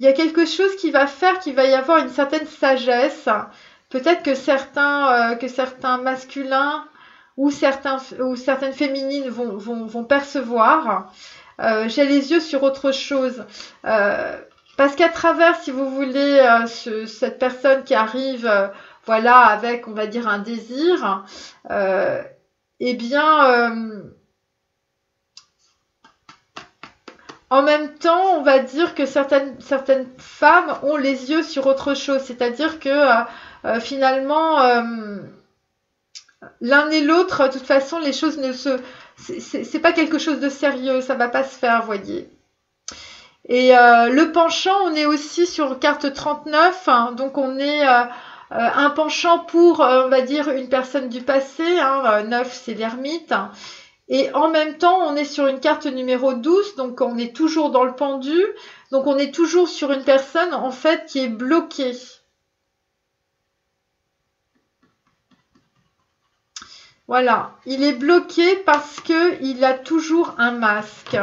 il y a quelque chose qui va faire qu'il va y avoir une certaine sagesse. Peut-être que certains masculins ou certaines féminines vont percevoir. J'ai les yeux sur autre chose. Parce qu'à travers, si vous voulez, cette personne qui arrive, voilà, avec, on va dire, un désir, eh bien, en même temps, on va dire que certaines femmes ont les yeux sur autre chose. C'est-à-dire que, finalement, l'un et l'autre, de toute façon, les choses c'est pas quelque chose de sérieux, ça va pas se faire, voyez. Et le penchant, on est aussi sur carte 39, hein, donc on est un penchant pour, on va dire, une personne du passé, hein, 9 c'est l'ermite, et en même temps on est sur une carte numéro 12, donc on est toujours dans le pendu, donc on est toujours sur une personne en fait qui est bloquée. Voilà, il est bloqué parce que il a toujours un masque.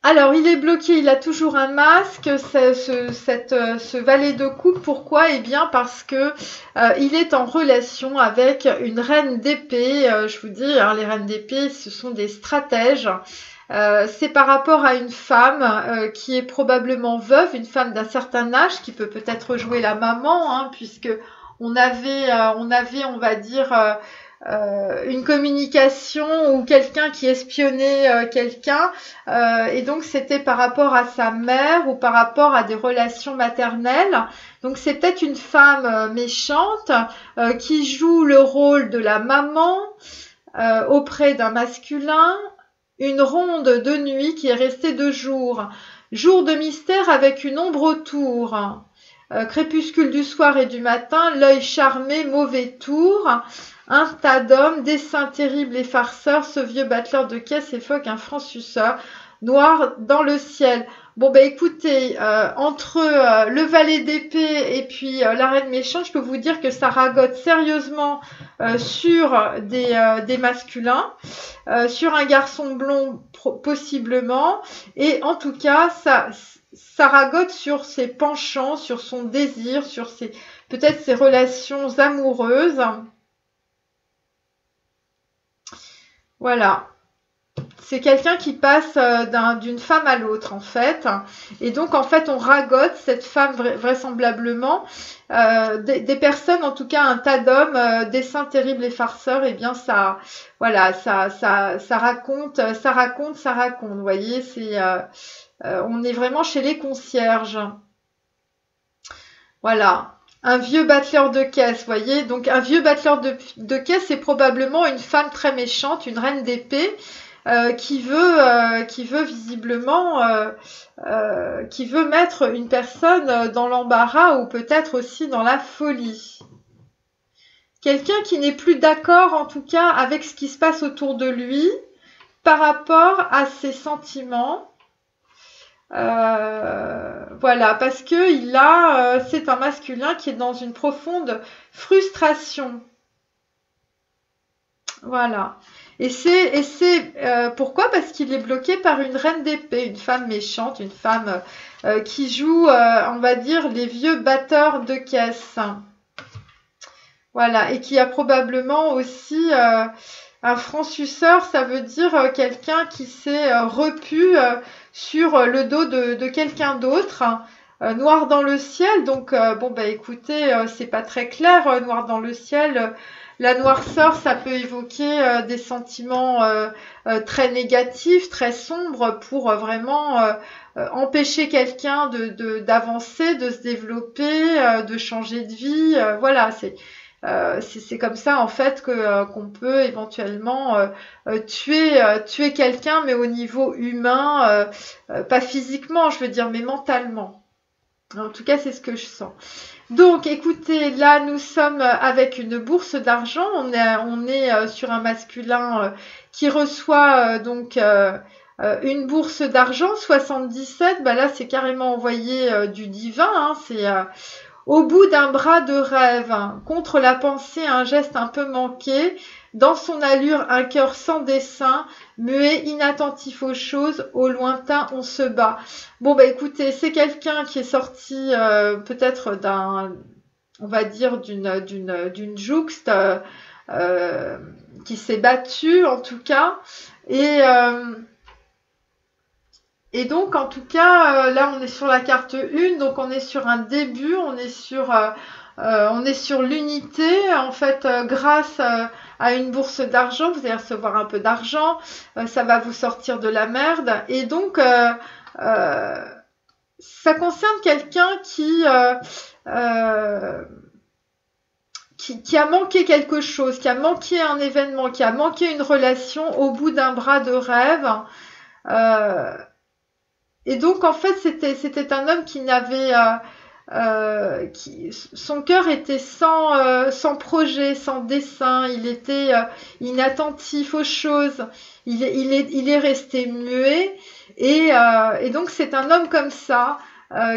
Alors, il est bloqué, il a toujours un masque, ce valet de coupe. Pourquoi? Eh bien, parce que il est en relation avec une reine d'épée. Je vous dis, hein, les reines d'épée, ce sont des stratèges. C'est par rapport à une femme qui est probablement veuve, une femme d'un certain âge, qui peut peut-être jouer la maman, hein, puisque on avait, on va dire, une communication ou quelqu'un qui espionnait quelqu'un, et donc c'était par rapport à sa mère ou par rapport à des relations maternelles. Donc c'est peut-être une femme méchante qui joue le rôle de la maman auprès d'un masculin, une ronde de nuit qui est restée de jour, jour de mystère avec une ombre autour. Crépuscule du soir et du matin, l'œil charmé, mauvais tour, un tas d'hommes, dessein terrible et farceur, ce vieux battleur de caisse évoque un franc suceur, noir dans le ciel. Bon bah écoutez, entre le valet d'épée et puis la reine méchante, je peux vous dire que ça ragote sérieusement sur des masculins, sur un garçon blond possiblement, et en tout cas ça ragote sur ses penchants, sur son désir, sur peut-être ses relations amoureuses. Voilà. C'est quelqu'un qui passe d'une femme à l'autre, en fait. Et donc, en fait, on ragote cette femme vraisemblablement. Des personnes, en tout cas, un tas d'hommes, desseins terribles et farceurs, eh bien, ça, voilà, ça raconte. Vous voyez, on est vraiment chez les concierges. Voilà. Un vieux battleur de caisse, vous voyez. Donc, un vieux battleur de caisse, c'est probablement une femme très méchante, une reine d'épée, qui veut visiblement, qui veut mettre une personne dans l'embarras ou peut-être aussi dans la folie. Quelqu'un qui n'est plus d'accord, en tout cas, avec ce qui se passe autour de lui par rapport à ses sentiments. Voilà, parce que c'est un masculin qui est dans une profonde frustration. Voilà. Et c'est pourquoi? Parce qu'il est bloqué par une reine d'épée, une femme méchante, une femme qui joue, on va dire, les vieux batteurs de caisse. Voilà, et qui a probablement aussi un franc suceur, ça veut dire quelqu'un qui s'est repu sur le dos de quelqu'un d'autre. Noir dans le ciel, donc bon bah écoutez, c'est pas très clair, noir dans le ciel. La noirceur, ça peut évoquer des sentiments très négatifs, très sombres pour vraiment empêcher quelqu'un d'avancer, de se développer, de changer de vie. Voilà, c'est comme ça en fait qu'on peut éventuellement tuer quelqu'un, mais au niveau humain, pas physiquement, je veux dire, mais mentalement. En tout cas, c'est ce que je sens. Donc, écoutez, là, nous sommes avec une bourse d'argent. On est sur un masculin qui reçoit donc une bourse d'argent, 77. Bah là, c'est carrément envoyé du divin. Hein, c'est au bout d'un bras de rêve, hein, contre la pensée, un geste un peu manqué. Dans son allure, un cœur sans dessein, muet, inattentif aux choses, au lointain on se bat. Bon bah écoutez, c'est quelqu'un qui est sorti peut-être on va dire d'une jouxte, qui s'est battu en tout cas, et donc en tout cas là on est sur la carte 1, donc on est sur un début, on est sur l'unité en fait, grâce à une bourse d'argent, vous allez recevoir un peu d'argent, ça va vous sortir de la merde, et donc ça concerne quelqu'un qui a manqué quelque chose, qui a manqué un événement, qui a manqué une relation au bout d'un bras de rêve. Et donc en fait c'était un homme qui n'avait son cœur était sans projet, sans dessin, il était inattentif aux choses, il est resté muet, et donc c'est un homme comme ça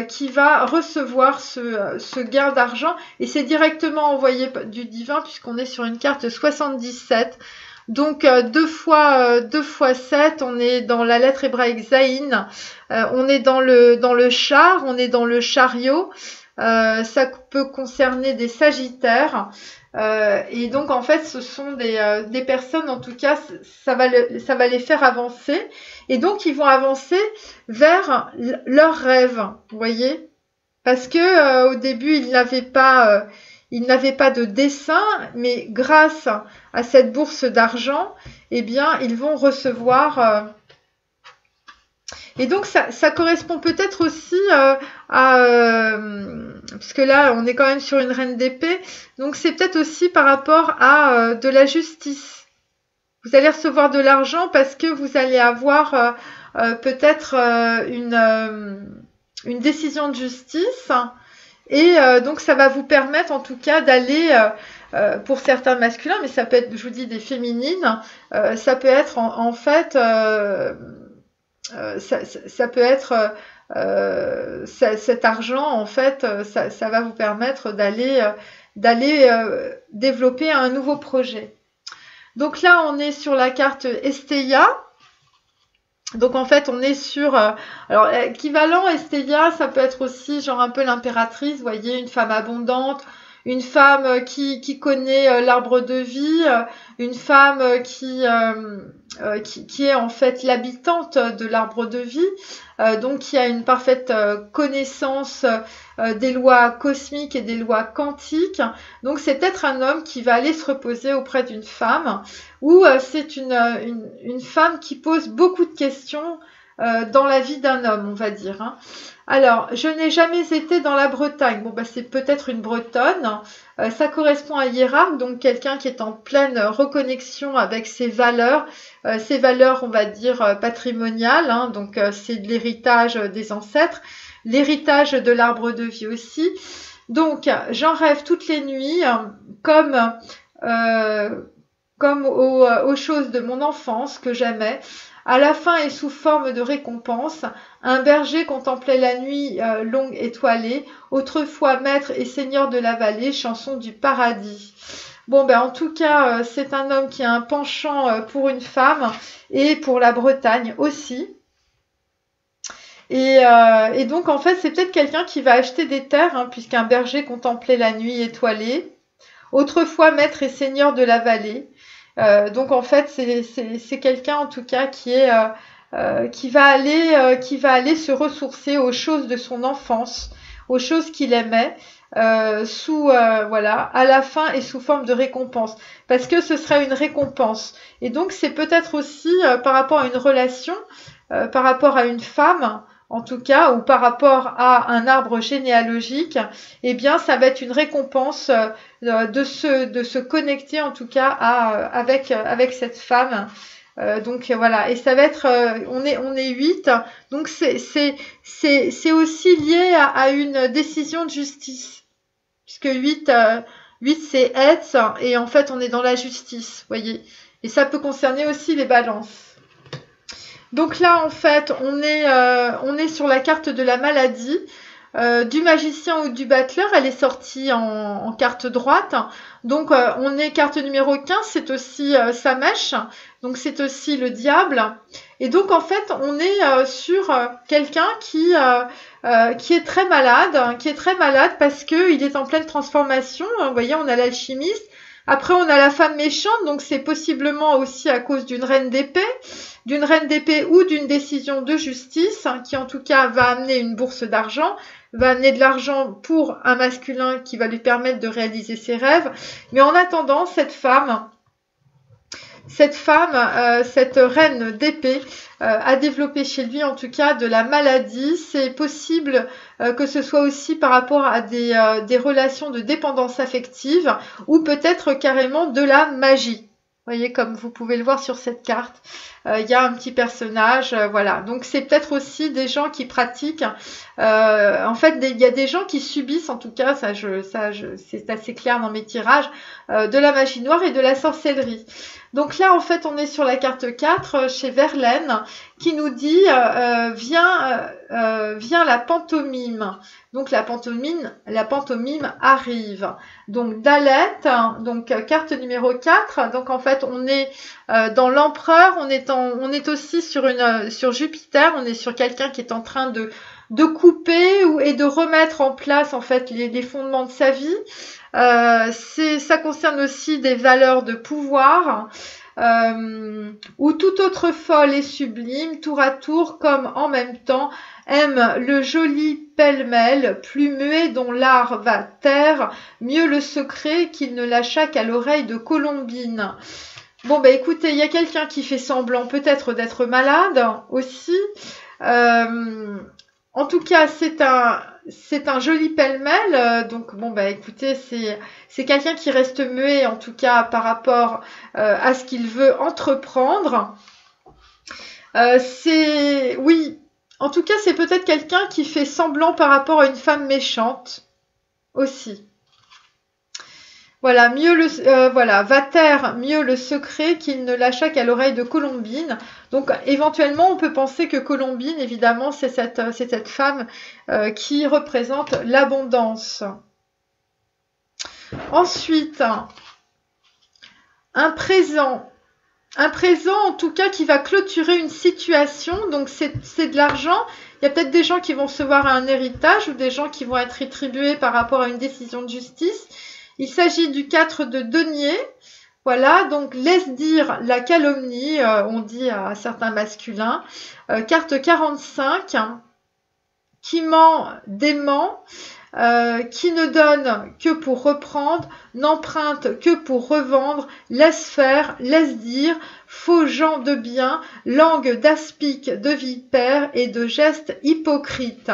qui va recevoir ce gain d'argent, et c'est directement envoyé du divin, puisqu'on est sur une carte 77. Donc 2 fois 7, on est dans la lettre hébraïque Zaïn, on est dans le char, on est dans le chariot, ça peut concerner des sagittaires, et donc en fait ce sont des personnes, en tout cas ça va les faire avancer, et donc ils vont avancer vers leurs rêves, vous voyez, parce que au début ils n'avaient pas de dessin, mais grâce à cette bourse d'argent, eh bien, ils vont recevoir. Et donc, ça correspond peut-être aussi parce que là, on est quand même sur une reine d'épée, donc c'est peut-être aussi par rapport à de la justice. Vous allez recevoir de l'argent parce que vous allez avoir peut-être une décision de justice. Et donc ça va vous permettre en tout cas d'aller, pour certains masculins, mais ça peut être, je vous dis, des féminines, ça peut être en fait, ça peut être cet argent, en fait, ça va vous permettre d'aller développer un nouveau projet. Donc là, on est sur la carte Estéia. Donc en fait on est sur alors équivalent Estéia, ça peut être aussi genre un peu l'impératrice, vous voyez, une femme abondante, une femme qui connaît l'arbre de vie, une femme qui est en fait l'habitante de l'arbre de vie, donc qui a une parfaite connaissance des lois cosmiques et des lois quantiques. Donc c'est peut-être un homme qui va aller se reposer auprès d'une femme, ou c'est une femme qui pose beaucoup de questions dans la vie d'un homme, on va dire, hein. Alors, je n'ai jamais été dans la Bretagne. Bon, bah, c'est peut-être une Bretonne. Ça correspond à hiérarque, donc quelqu'un qui est en pleine reconnexion avec ses valeurs, on va dire, patrimoniales, hein. Donc, c'est de l'héritage des ancêtres, l'héritage de l'arbre de vie aussi. Donc, j'en rêve toutes les nuits, comme aux choses de mon enfance que j'aimais. À la fin et sous forme de récompense, un berger contemplait la nuit longue étoilée, autrefois maître et seigneur de la vallée, chanson du paradis. Bon, ben en tout cas, c'est un homme qui a un penchant pour une femme et pour la Bretagne aussi. Et donc en fait, c'est peut-être quelqu'un qui va acheter des terres, hein, puisqu'un berger contemplait la nuit étoilée, autrefois maître et seigneur de la vallée. Donc en fait c'est quelqu'un en tout cas qui va aller se ressourcer aux choses de son enfance, aux choses qu'il aimait, voilà, à la fin et sous forme de récompense, parce que ce serait une récompense. Et donc c'est peut-être aussi par rapport à une relation, par rapport à une femme en tout cas, ou par rapport à un arbre généalogique, eh bien, ça va être une récompense de se connecter en tout cas avec cette femme. Donc voilà, et ça va être, on est 8, donc c'est aussi lié à une décision de justice, puisque 8 c'est être, et en fait on est dans la justice, voyez, et ça peut concerner aussi les balances. Donc là, en fait, on est sur la carte de la maladie, du magicien ou du battleur. Elle est sortie en carte droite. Donc, on est carte numéro 15, c'est aussi Samesh. Donc, c'est aussi le diable. Et donc, en fait, on est sur quelqu'un qui est très malade, parce qu'il est en pleine transformation. Vous voyez, on a l'alchimiste. Après, on a la femme méchante, donc c'est possiblement aussi à cause d'une reine d'épée ou d'une décision de justice, hein, qui en tout cas va amener une bourse d'argent, va amener de l'argent pour un masculin qui va lui permettre de réaliser ses rêves. Mais en attendant, cette reine d'épée a développé chez lui en tout cas de la maladie. C'est possible que ce soit aussi par rapport à des relations de dépendance affective, ou peut-être carrément de la magie. voyez, comme vous pouvez le voir sur cette carte, il y a un petit personnage, voilà. Donc c'est peut-être aussi des gens qui pratiquent. En fait, il y a des gens qui subissent, en tout cas, c'est assez clair dans mes tirages, de la magie noire et de la sorcellerie. Donc là, en fait, on est sur la carte 4 chez Verlaine qui nous dit viens la pantomime. Donc la pantomime arrive. Donc Daleth, donc carte numéro 4. Donc en fait, on est dans l'empereur, on est aussi sur Jupiter, on est sur quelqu'un qui est en train de couper et de remettre en place en fait les fondements de sa vie. Ça concerne aussi des valeurs de pouvoir. Ou toute autre folle et sublime, tour à tour, comme en même temps, aime le joli pêle-mêle, plus muet dont l'art va taire, mieux le secret qu'il ne lâcha qu'à l'oreille de Colombine. Bon, bah écoutez, il y a quelqu'un qui fait semblant peut-être d'être malade aussi. En tout cas, c'est un joli pêle-mêle. Donc bon, bah écoutez, c'est quelqu'un qui reste muet, en tout cas par rapport à ce qu'il veut entreprendre. Oui, en tout cas, c'est peut-être quelqu'un qui fait semblant par rapport à une femme méchante aussi. Voilà, va taire mieux le secret qu'il ne lâcha qu'à l'oreille de Colombine. Donc éventuellement, on peut penser que Colombine, évidemment, c'est cette femme qui représente l'abondance. Ensuite, un présent en tout cas qui va clôturer une situation. Donc c'est de l'argent. Il y a peut-être des gens qui vont recevoir un héritage ou des gens qui vont être rétribués par rapport à une décision de justice. Il s'agit du 4 de denier. Voilà, donc laisse dire la calomnie, on dit à certains masculins. Carte 45, qui ment, dément, qui ne donne que pour reprendre, n'emprunte que pour revendre, laisse faire, laisse dire, faux gens de bien, langue d'aspic, de vipère et de gestes hypocrites.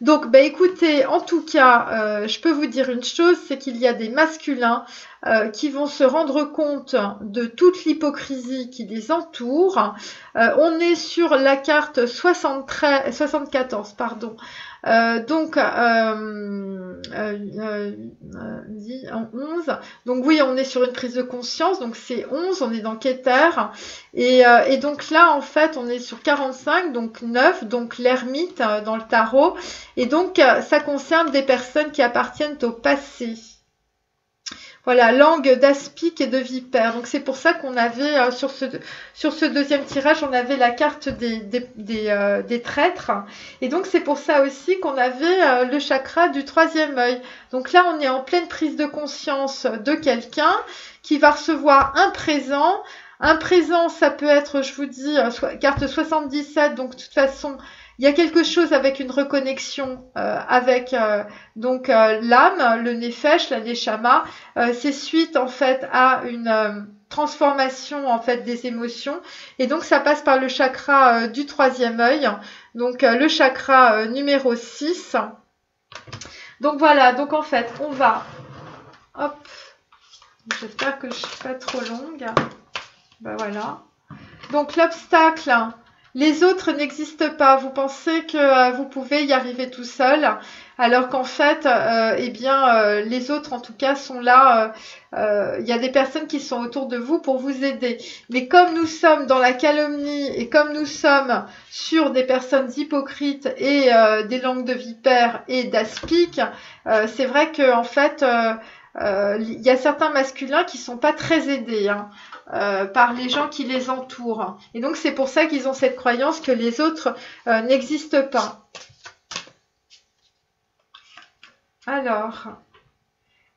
Donc, bah écoutez, en tout cas, je peux vous dire une chose, c'est qu'il y a des masculins qui vont se rendre compte de toute l'hypocrisie qui les entoure. On est sur la carte 74, pardon. Donc, en 11. Donc oui, on est sur une prise de conscience. Donc c'est 11, on est dans Keter. Et donc là, en fait, on est sur 45, donc 9, donc l'ermite dans le tarot. Et donc, ça concerne des personnes qui appartiennent au passé. Voilà, langue d'aspic et de vipère. Donc c'est pour ça qu'on avait sur ce deuxième tirage, on avait la carte des traîtres. Et donc c'est pour ça aussi qu'on avait le chakra du troisième œil. Donc là, on est en pleine prise de conscience de quelqu'un qui va recevoir un présent. Un présent, ça peut être, je vous dis, carte 77. Donc de toute façon, il y a quelque chose avec une reconnexion avec l'âme, le nefesh, la neshama. C'est suite en fait à une transformation en fait des émotions. Et donc ça passe par le chakra du troisième œil. Donc le chakra numéro 6. Donc voilà, donc en fait on va... Hop, j'espère que je ne suis pas trop longue. Ben voilà. Donc l'obstacle... Les autres n'existent pas. Vous pensez que vous pouvez y arriver tout seul, alors qu'en fait, les autres, en tout cas, sont là. Il y a des personnes qui sont autour de vous pour vous aider. Mais comme nous sommes dans la calomnie et comme nous sommes sur des personnes hypocrites et des langues de vipère et d'aspic, c'est vrai que en fait, il y a certains masculins qui sont pas très aidés. Par les gens qui les entourent. Et donc c'est pour ça qu'ils ont cette croyance que les autres n'existent pas. Alors,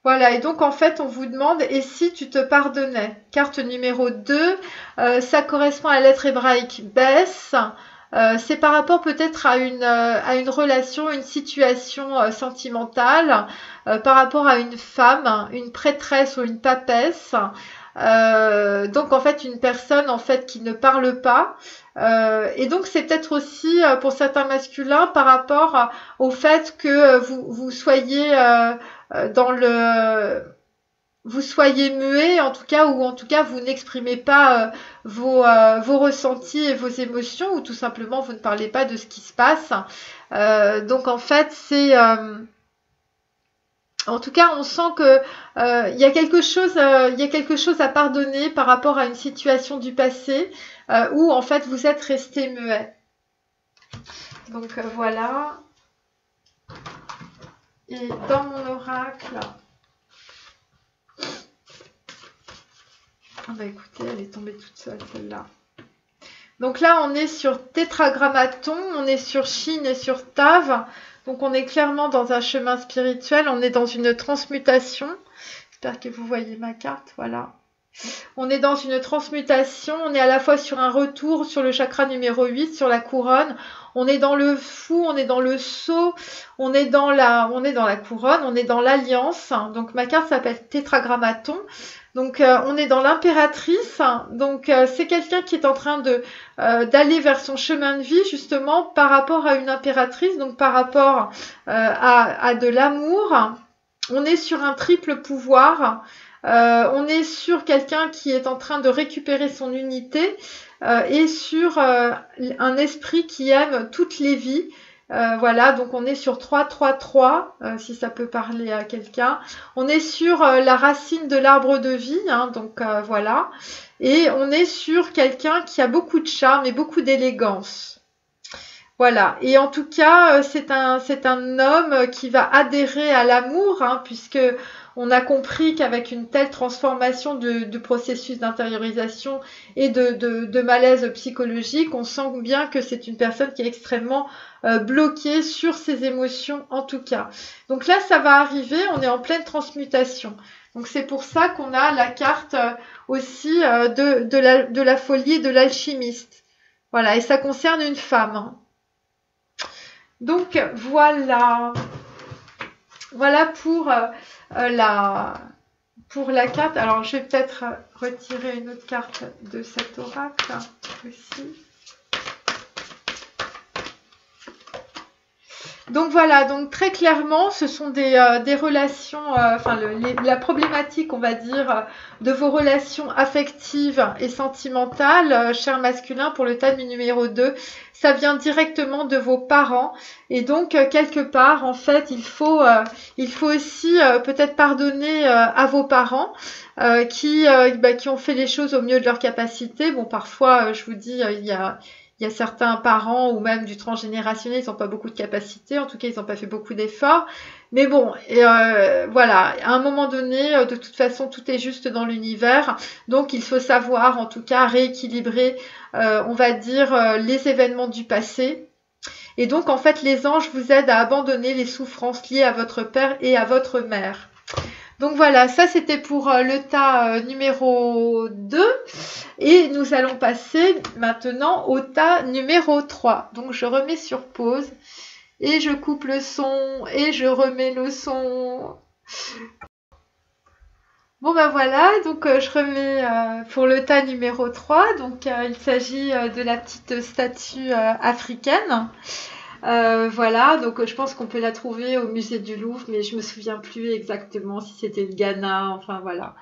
voilà, et donc en fait on vous demande, et si tu te pardonnais? Carte numéro 2, ça correspond à la lettre hébraïque Bess. C'est par rapport peut-être à une relation, une situation sentimentale, par rapport à une femme, une prêtresse ou une papesse. Donc en fait une personne en fait qui ne parle pas et donc c'est peut-être aussi pour certains masculins par rapport au fait que vous soyez dans le vous soyez muet, en tout cas, ou en tout cas vous n'exprimez pas vos ressentis et vos émotions, ou tout simplement vous ne parlez pas de ce qui se passe. Donc en fait, c'est en tout cas, on sent que il y a quelque chose, à pardonner par rapport à une situation du passé où en fait vous êtes resté muet. Donc voilà. Et dans mon oracle, ah bah écoutez, elle est tombée toute seule celle-là. Donc là, on est sur Tétragrammaton, on est sur Chine et sur Tav. Donc on est clairement dans un chemin spirituel, on est dans une transmutation. J'espère que vous voyez ma carte, voilà. On est dans une transmutation, on est à la fois sur un retour sur le chakra numéro 8, sur la couronne. On est dans le fou, on est dans le sceau, on est dans la couronne, on est dans l'alliance. Donc ma carte s'appelle Tétragrammaton. Donc on est dans l'impératrice. Donc c'est quelqu'un qui est en train d'aller vers son chemin de vie justement par rapport à une impératrice, donc par rapport à de l'amour. On est sur un triple pouvoir. On est sur quelqu'un qui est en train de récupérer son unité et sur un esprit qui aime toutes les vies. Voilà, donc on est sur 3-3-3, si ça peut parler à quelqu'un. On est sur la racine de l'arbre de vie, hein, donc voilà. Et on est sur quelqu'un qui a beaucoup de charme et beaucoup d'élégance. Voilà, et en tout cas, c'est un homme qui va adhérer à l'amour, hein, puisque on a compris qu'avec une telle transformation de processus d'intériorisation et de malaise psychologique, on sent bien que c'est une personne qui est extrêmement bloquée sur ses émotions en tout cas. Donc là, ça va arriver, on est en pleine transmutation. Donc c'est pour ça qu'on a la carte aussi de la folie et de l'alchimiste. Voilà, et ça concerne une femme, hein. Donc voilà pour la carte. Alors je vais peut-être retirer une autre carte de cet oracle aussi. Donc voilà, donc très clairement, ce sont des relations, la problématique, on va dire, de vos relations affectives et sentimentales, cher masculin, pour le thème numéro 2, ça vient directement de vos parents. Et donc, quelque part, en fait, il faut aussi peut-être pardonner à vos parents qui ont fait les choses au mieux de leur capacité. Bon, parfois, je vous dis, il y a certains parents ou même du transgénérationnel, ils n'ont pas beaucoup de capacité. En tout cas, ils n'ont pas fait beaucoup d'efforts. Mais bon, voilà, à un moment donné, de toute façon, tout est juste dans l'univers. Donc, il faut savoir, en tout cas, rééquilibrer, on va dire, les événements du passé. Et donc, en fait, les anges vous aident à abandonner les souffrances liées à votre père et à votre mère. Donc voilà, ça c'était pour le tas numéro 2 et nous allons passer maintenant au tas numéro 3. Donc je remets sur pause et je coupe le son et je remets le son. Bon ben voilà, donc je remets pour le tas numéro 3. Donc il s'agit de la petite statue africaine. Voilà, donc je pense qu'on peut la trouver au musée du Louvre, mais je me souviens plus exactement si c'était le Ghana, enfin voilà.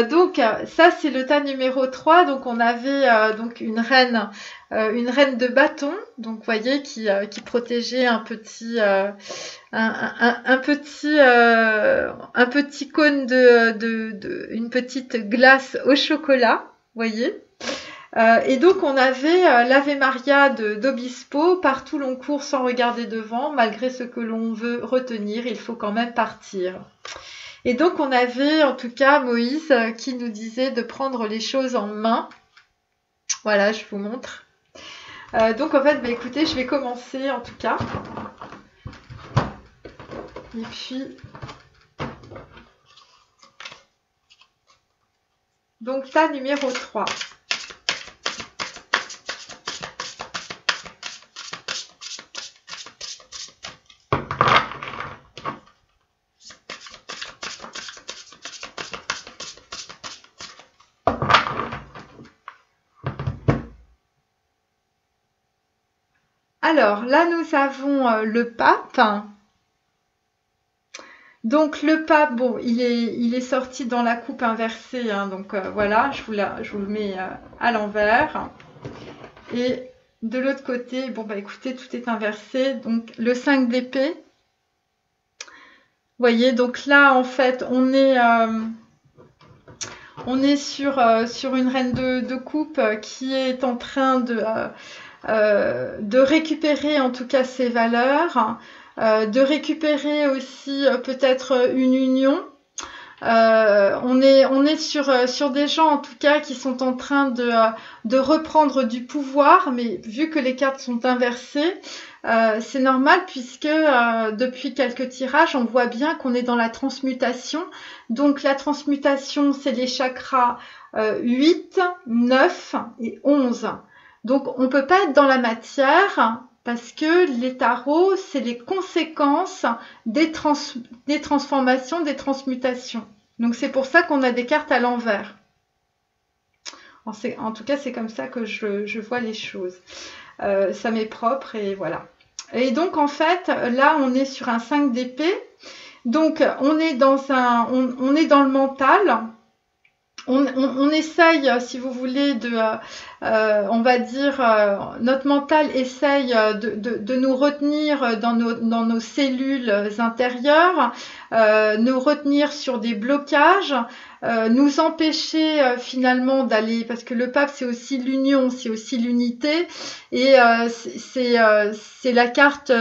Donc ça c'est le tas numéro 3, donc on avait donc une reine de bâton, donc vous voyez qui protégeait un petit cône une petite glace au chocolat, vous voyez. Et donc on avait l'Ave Maria d'Obispo, partout l'on court sans regarder devant, malgré ce que l'on veut retenir, il faut quand même partir. Et donc on avait en tout cas Moïse qui nous disait de prendre les choses en main. Voilà, je vous montre. Donc en fait, écoutez, je vais commencer en tout cas. Et puis... Donc tas numéro 3. Alors là, nous avons le pape. Donc le pape, bon, il est sorti dans la coupe inversée, hein, donc voilà, je vous le mets à l'envers. Et de l'autre côté, bon bah écoutez, tout est inversé. Donc le 5 d'épée. Vous voyez, donc là en fait, on est sur une reine de coupe qui est en train de récupérer en tout cas ses valeurs, de récupérer aussi peut-être une union. On est sur des gens en tout cas qui sont en train de reprendre du pouvoir, mais vu que les cartes sont inversées, c'est normal puisque depuis quelques tirages, on voit bien qu'on est dans la transmutation. Donc la transmutation, c'est les chakras 8, 9 et 11. Donc on ne peut pas être dans la matière parce que les tarots, c'est les conséquences des transformations, des transmutations. Donc c'est pour ça qu'on a des cartes à l'envers. En tout cas, c'est comme ça que je vois les choses. Ça m'est propre et voilà. Et donc en fait, là, on est sur un 5 d'épée. Donc on est dans le mental. On essaye, si vous voulez, on va dire, notre mental essaye de nous retenir dans nos cellules intérieures, nous retenir sur des blocages, nous empêcher finalement d'aller, parce que le pape c'est aussi l'union, c'est aussi l'unité, et c'est la carte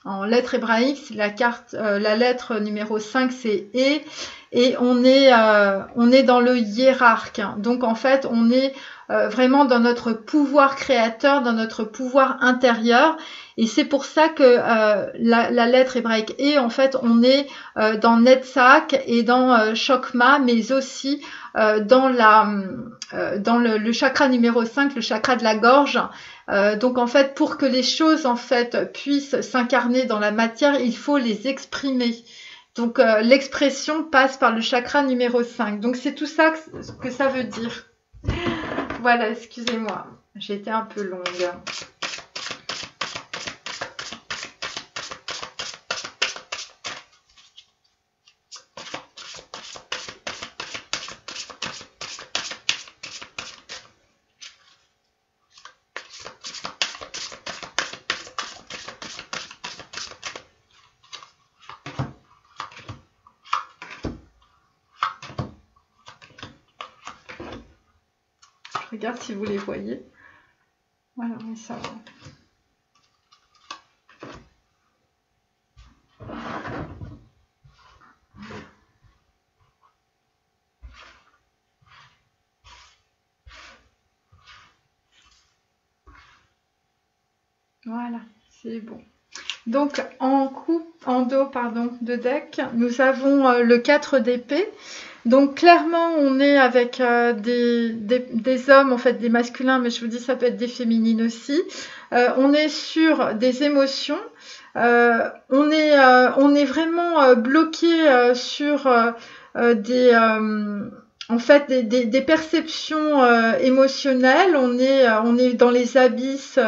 en lettres hébraïques, c'est la lettre numéro 5, c'est et on est dans le hiérarque. Donc en fait, on est vraiment dans notre pouvoir créateur, dans notre pouvoir intérieur. Et c'est pour ça que la lettre hébraïque et en fait, on est dans Netzach et dans Chokma, mais aussi dans le chakra numéro 5, le chakra de la gorge. Donc en fait, pour que les choses en fait puissent s'incarner dans la matière, il faut les exprimer. Donc l'expression passe par le chakra numéro 5. Donc c'est tout ça que ça veut dire. Voilà, excusez-moi, j'ai été un peu longue. Regarde si vous les voyez. Voilà, mais ça va. Voilà, c'est bon. Donc en dos de deck, nous avons le 4 d'épée. Donc clairement, on est avec des hommes, en fait des masculins, mais je vous dis ça peut être des féminines aussi. On est sur des émotions. On est vraiment bloqué sur en fait des perceptions émotionnelles. On est dans les abysses.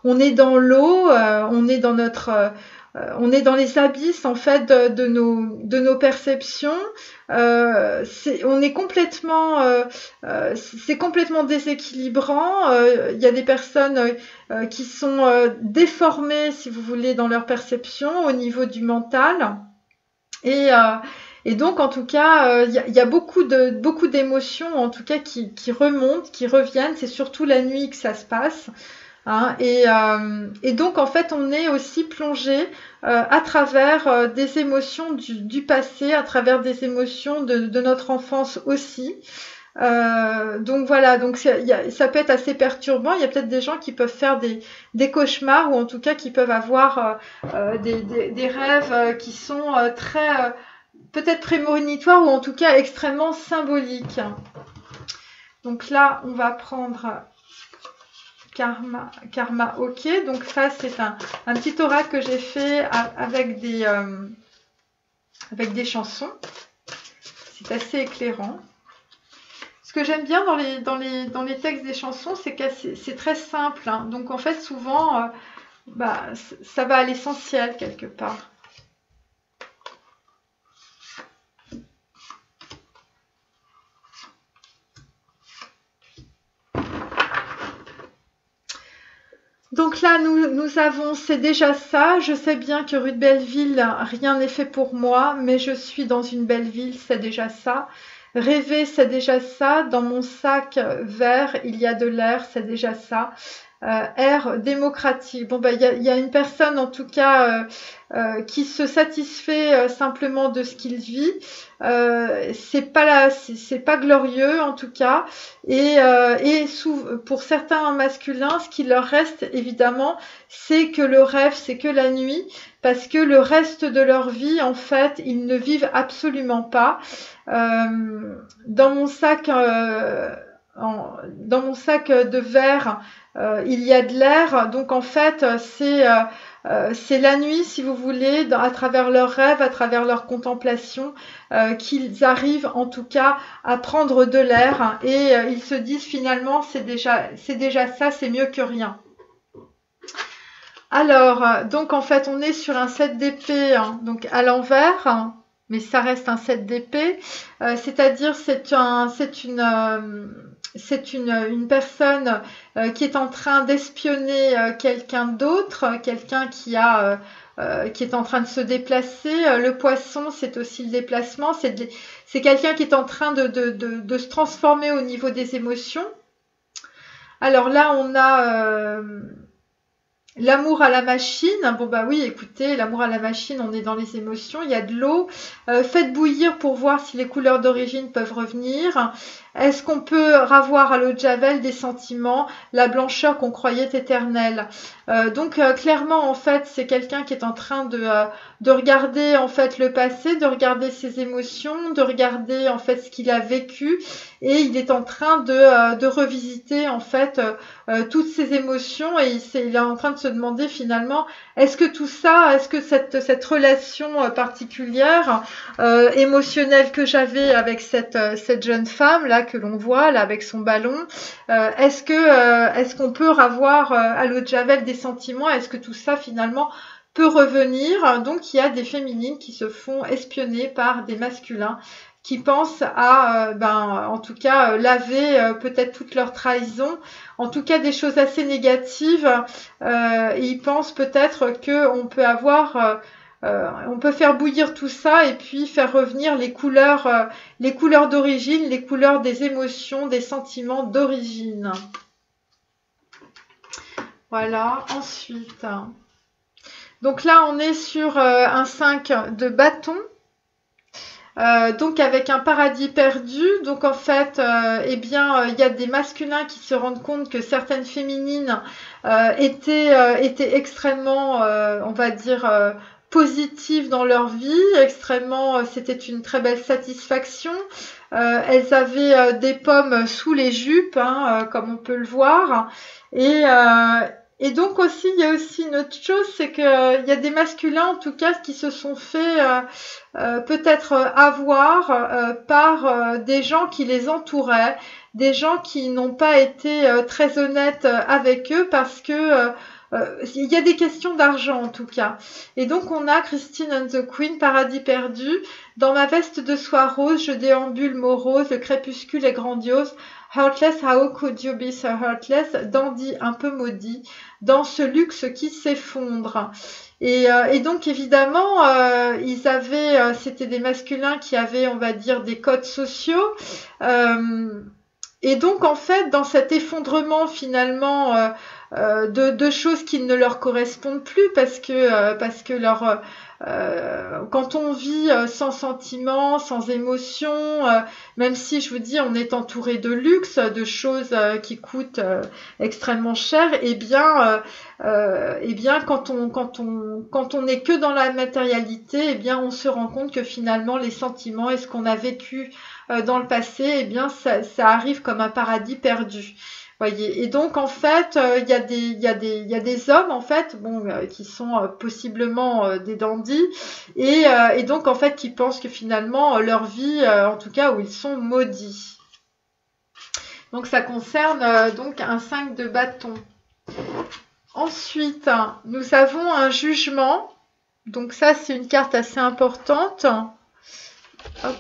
On est dans l'eau, on est dans les abysses en fait de nos perceptions. On est complètement, c'est complètement déséquilibrant. Il y a des personnes qui sont déformées, si vous voulez, dans leur perception au niveau du mental. Et donc, en tout cas, il y a beaucoup d'émotions, en tout cas, qui remontent, qui reviennent. C'est surtout la nuit que ça se passe. Hein, et donc en fait on est aussi plongé à travers des émotions du passé, à travers des émotions de notre enfance aussi. Donc voilà, donc ça peut être assez perturbant. Il y a peut-être des gens qui peuvent faire des cauchemars ou en tout cas qui peuvent avoir des rêves qui sont très peut-être prémonitoires ou en tout cas extrêmement symboliques. Donc là on va prendre Karma, ok. Donc ça, c'est un petit oracle que j'ai fait avec des chansons. C'est assez éclairant. Ce que j'aime bien dans les textes des chansons, c'est que c'est très simple. Hein. Donc en fait, souvent, ça va à l'essentiel quelque part. Donc là, nous avons, c'est déjà ça. Je sais bien que rue de Belleville, rien n'est fait pour moi, mais je suis dans une belle ville, c'est déjà ça. Rêver, c'est déjà ça. Dans mon sac vert, il y a de l'air, c'est déjà ça. Air démocratique. Bon, bah, il y a une personne, en tout cas, qui se satisfait simplement de ce qu'il vit. C'est pas glorieux, en tout cas. Et pour certains masculins, ce qui leur reste, évidemment, c'est que le rêve, c'est que la nuit, parce que le reste de leur vie, en fait, ils ne vivent absolument pas. Dans mon sac, dans mon sac de verre, il y a de l'air. Donc en fait, c'est la nuit, si vous voulez, à travers leurs rêves, à travers leur contemplation, qu'ils arrivent en tout cas à prendre de l'air et ils se disent finalement c'est déjà ça, c'est mieux que rien. Alors, donc en fait, on est sur un 7 d'épée, hein, donc à l'envers, hein, mais ça reste un 7 d'épée, c'est-à-dire c'est une personne qui est en train d'espionner quelqu'un d'autre, quelqu'un qui est en train de se déplacer. Le poisson, c'est aussi le déplacement, c'est quelqu'un qui est en train de se transformer au niveau des émotions. Alors là, on a l'amour à la machine. Bon bah oui, écoutez, l'amour à la machine, on est dans les émotions, il y a de l'eau. Faites bouillir pour voir si les couleurs d'origine peuvent revenir. Est-ce qu'on peut ravoir à l'eau de Javel des sentiments, la blancheur qu'on croyait éternelle? Donc clairement, en fait, c'est quelqu'un qui est en train de regarder en fait le passé, de regarder ses émotions, de regarder en fait ce qu'il a vécu, et il est en train de revisiter en fait toutes ses émotions, et il est en train de se demander finalement, est-ce que tout ça, est-ce que cette relation particulière émotionnelle que j'avais avec cette jeune femme là que l'on voit là avec son ballon, est-ce qu'on peut avoir à l'eau de Javel des sentiments, est-ce que tout ça finalement peut revenir? Donc il y a des féminines qui se font espionner par des masculins qui pensent à en tout cas laver peut-être toute leur trahison, en tout cas des choses assez négatives, et ils pensent peut-être qu'on peut avoir on peut faire bouillir tout ça et puis faire revenir les couleurs d'origine, les couleurs des émotions, des sentiments d'origine. Voilà, ensuite. Donc là, on est sur un 5 de bâton. Donc avec un paradis perdu. Donc en fait, il y a des masculins qui se rendent compte que certaines féminines étaient extrêmement, on va dire, positives dans leur vie, extrêmement, c'était une très belle satisfaction. Elles avaient des pommes sous les jupes, hein, comme on peut le voir. Et donc aussi, il y a aussi une autre chose, c'est qu'il y a des masculins, en tout cas, qui se sont fait peut-être avoir par des gens qui les entouraient, des gens qui n'ont pas été très honnêtes avec eux parce que il y a des questions d'argent en tout cas. Et donc on a Christine and the Queen, Paradis perdu. Dans ma veste de soie rose, je déambule morose, le crépuscule est grandiose. Heartless, how could you be so heartless? Dandy, un peu maudit, dans ce luxe qui s'effondre. Et donc évidemment, c'était des masculins qui avaient, on va dire, des codes sociaux. Et donc en fait, dans cet effondrement finalement de choses qui ne leur correspondent plus, parce que leur quand on vit sans sentiment, sans émotion, même si je vous dis on est entouré de luxe, de choses qui coûtent extrêmement cher, et bien quand on n'est que dans la matérialité, et bien on se rend compte que finalement les sentiments et ce qu'on a vécu dans le passé, et bien ça arrive comme un paradis perdu. Voyez. Et donc en fait, il y a des hommes en fait, qui sont possiblement des dandys, et donc en fait qui pensent que finalement leur vie, en tout cas où ils sont maudits. Donc ça concerne donc un 5 de bâton. Ensuite, nous avons un jugement. Donc ça c'est une carte assez importante. Hop.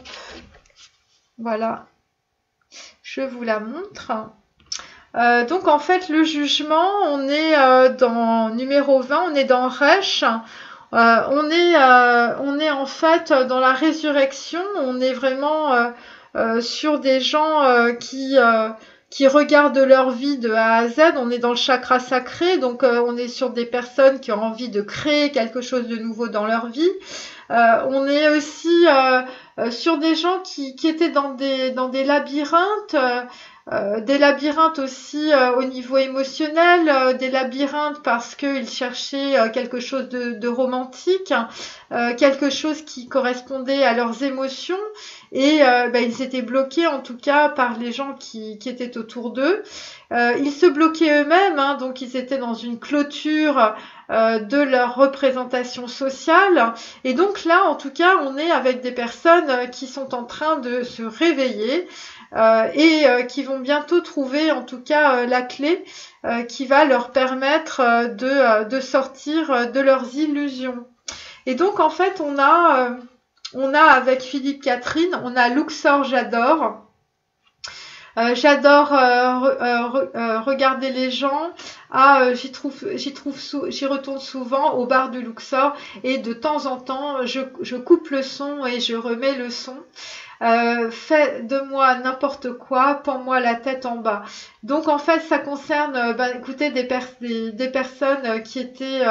Voilà. Je vous la montre. Donc en fait, le jugement, on est dans numéro 20, on est dans Resh. On est en fait dans la résurrection, on est vraiment sur des gens qui regardent leur vie de A à Z. On est dans le chakra sacré, donc on est sur des personnes qui ont envie de créer quelque chose de nouveau dans leur vie. On est aussi sur des gens qui étaient dans des labyrinthes. Des labyrinthes aussi au niveau émotionnel, des labyrinthes parce qu'ils cherchaient quelque chose de romantique, quelque chose qui correspondait à leurs émotions et ils étaient bloqués en tout cas par les gens qui étaient autour d'eux. Ils se bloquaient eux-mêmes, hein, donc ils étaient dans une clôture de leur représentation sociale. Et donc là, en tout cas, on est avec des personnes qui sont en train de se réveiller et qui vont bientôt trouver en tout cas la clé qui va leur permettre de sortir de leurs illusions. Et donc en fait on a avec Philippe Catherine, on a Luxor J'adore. J'adore regarder les gens. J'y retourne souvent au bar du Luxor et de temps en temps je coupe le son et je remets le son. Fais de moi n'importe quoi, pends-moi la tête en bas. Donc en fait ça concerne écoutez, des personnes qui étaient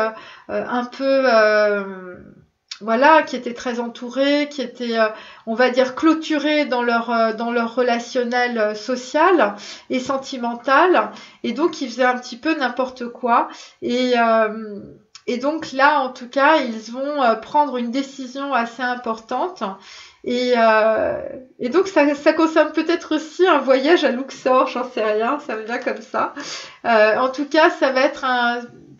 un peu voilà, qui étaient très entourées, qui étaient on va dire clôturées dans leur relationnel social et sentimental, et donc ils faisaient un petit peu n'importe quoi et donc là en tout cas ils vont prendre une décision assez importante. Et donc ça concerne peut-être aussi un voyage à Luxor, j'en sais rien, ça me vient comme ça. En tout cas, ça va être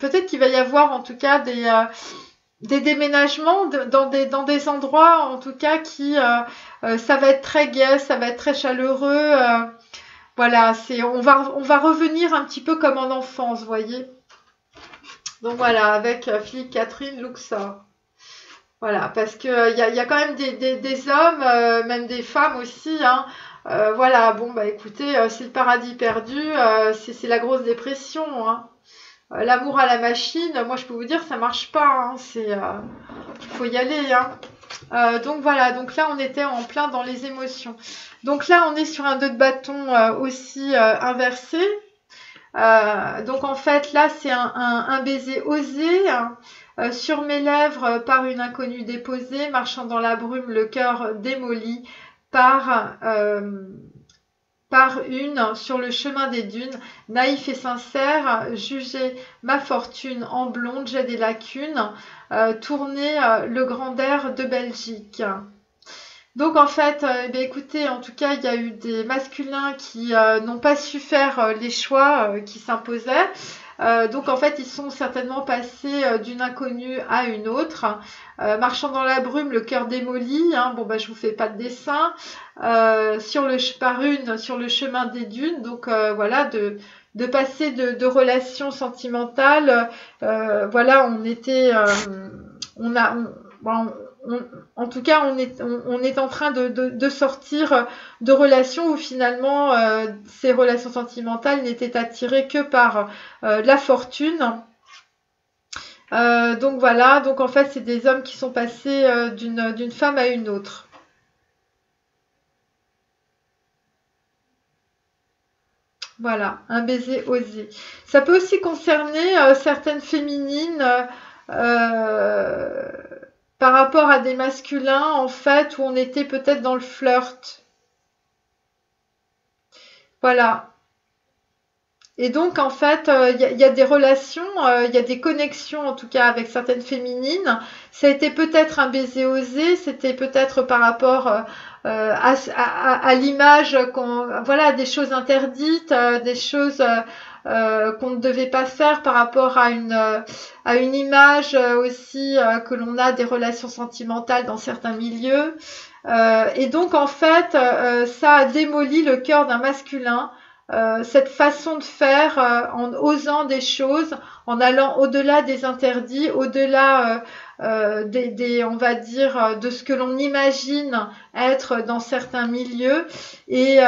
peut-être qu'il va y avoir en tout cas des déménagements dans des endroits en tout cas qui ça va être très gai, ça va être très chaleureux. Voilà, on va revenir un petit peu comme en enfance, vous voyez. Donc voilà, avec Philippe Catherine Luxor. Voilà, parce que y a quand même des hommes, même des femmes aussi, hein. Voilà, bon bah écoutez, c'est le paradis perdu, c'est la grosse dépression, hein. L'amour à la machine, moi je peux vous dire ça marche pas, hein. Il faut y aller, hein. Donc voilà, donc là on était en plein dans les émotions. Donc là on est sur un 2 de bâton aussi inversé. Donc en fait là c'est un baiser osé, hein. Sur mes lèvres par une inconnue déposée, marchant dans la brume, le cœur démoli par une sur le chemin des dunes, naïf et sincère, jugez ma fortune en blonde, j'ai des lacunes, tournez le grand air de Belgique. Donc en fait, écoutez, en tout cas, il y a eu des masculins qui n'ont pas su faire les choix qui s'imposaient. Donc en fait, ils sont certainement passés d'une inconnue à une autre. Marchant dans la brume, le cœur démoli. Hein, bon bah je vous fais pas de dessin. Sur le chemin des dunes. Donc voilà, de passer de relations sentimentales. Voilà, on était, en tout cas, on est en train de sortir de relations où finalement ces relations sentimentales n'étaient attirées que par la fortune. Donc voilà, donc en fait c'est des hommes qui sont passés d'une femme à une autre. Voilà, un baiser osé. Ça peut aussi concerner certaines féminines par rapport à des masculins, en fait, où on était peut-être dans le flirt. Voilà. Et donc, en fait, y a des relations, il y a des connexions, en tout cas, avec certaines féminines. Ça a été peut-être un baiser osé, c'était peut-être par rapport à l'image, voilà, des choses interdites, des choses qu'on ne devait pas faire par rapport à une image aussi que l'on a des relations sentimentales dans certains milieux. Et donc, en fait, ça a démoli le cœur d'un masculin cette façon de faire en osant des choses, en allant au-delà des interdits, au-delà on va dire, de ce que l'on imagine être dans certains milieux, et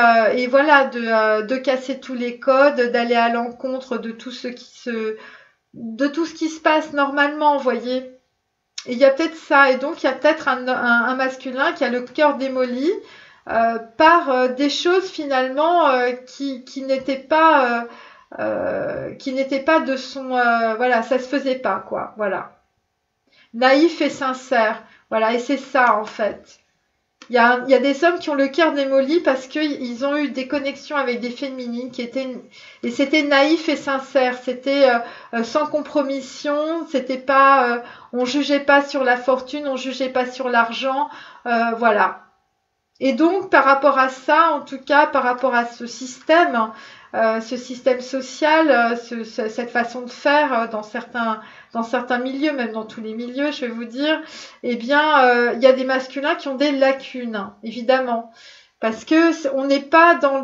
voilà, de casser tous les codes, d'aller à l'encontre de tout ce qui se passe normalement, vous voyez. Et il y a peut-être ça, et donc il y a peut-être un masculin qui a le cœur démoli par des choses finalement qui n'étaient pas de son voilà, ça se faisait pas, quoi, voilà. Naïf et sincère, voilà, et c'est ça en fait. Il y a des hommes qui ont le cœur démoli parce qu'ils ont eu des connexions avec des féminines et c'était naïf et sincère, c'était sans compromission, c'était pas, on jugeait pas sur la fortune, on jugeait pas sur l'argent, voilà. Et donc par rapport à ça, en tout cas par rapport à ce système social, cette façon de faire dans certains milieux, même dans tous les milieux, je vais vous dire, eh bien, il y a des masculins qui ont des lacunes, évidemment, parce que on n'est pas dans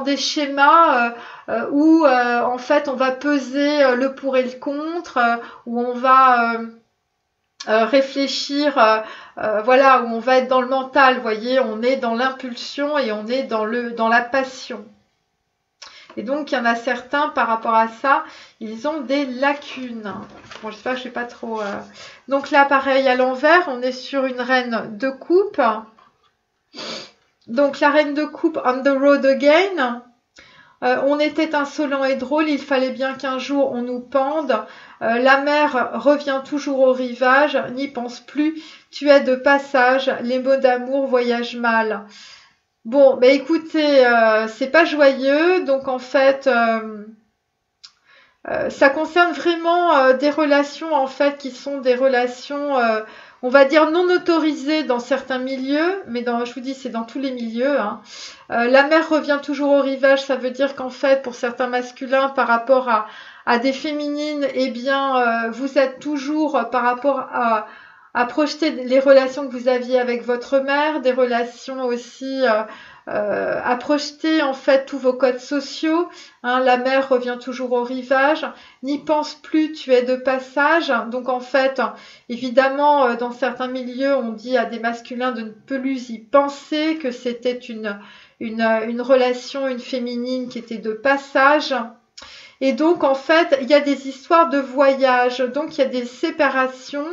des schémas où en fait on va peser le pour et le contre, où on va réfléchir, voilà, où on va être dans le mental, vous voyez, on est dans l'impulsion et on est dans la passion. Et donc, il y en a certains, par rapport à ça, ils ont des lacunes. Bon, j'espère que je ne vais pas trop... Donc là, pareil, à l'envers, on est sur une reine de coupe. Donc, la reine de coupe, on the road again. On était insolent et drôle, il fallait bien qu'un jour on nous pende. La mer revient toujours au rivage, n'y pense plus, tu es de passage, les mots d'amour voyagent mal. Bon, bah écoutez, c'est pas joyeux, donc en fait, ça concerne vraiment des relations en fait qui sont des relations, on va dire non autorisées dans certains milieux, mais je vous dis c'est dans tous les milieux, hein. La mer revient toujours au rivage, ça veut dire qu'en fait pour certains masculins par rapport à des féminines, eh bien vous êtes toujours par rapport à projeter les relations que vous aviez avec votre mère, des relations aussi à projeter en fait tous vos codes sociaux, hein, la mer revient toujours au rivage, n'y pense plus, tu es de passage. Donc en fait, évidemment, dans certains milieux, on dit à des masculins de ne plus y penser, que c'était une relation, une féminine qui était de passage. Et donc en fait, il y a des histoires de voyage, donc il y a des séparations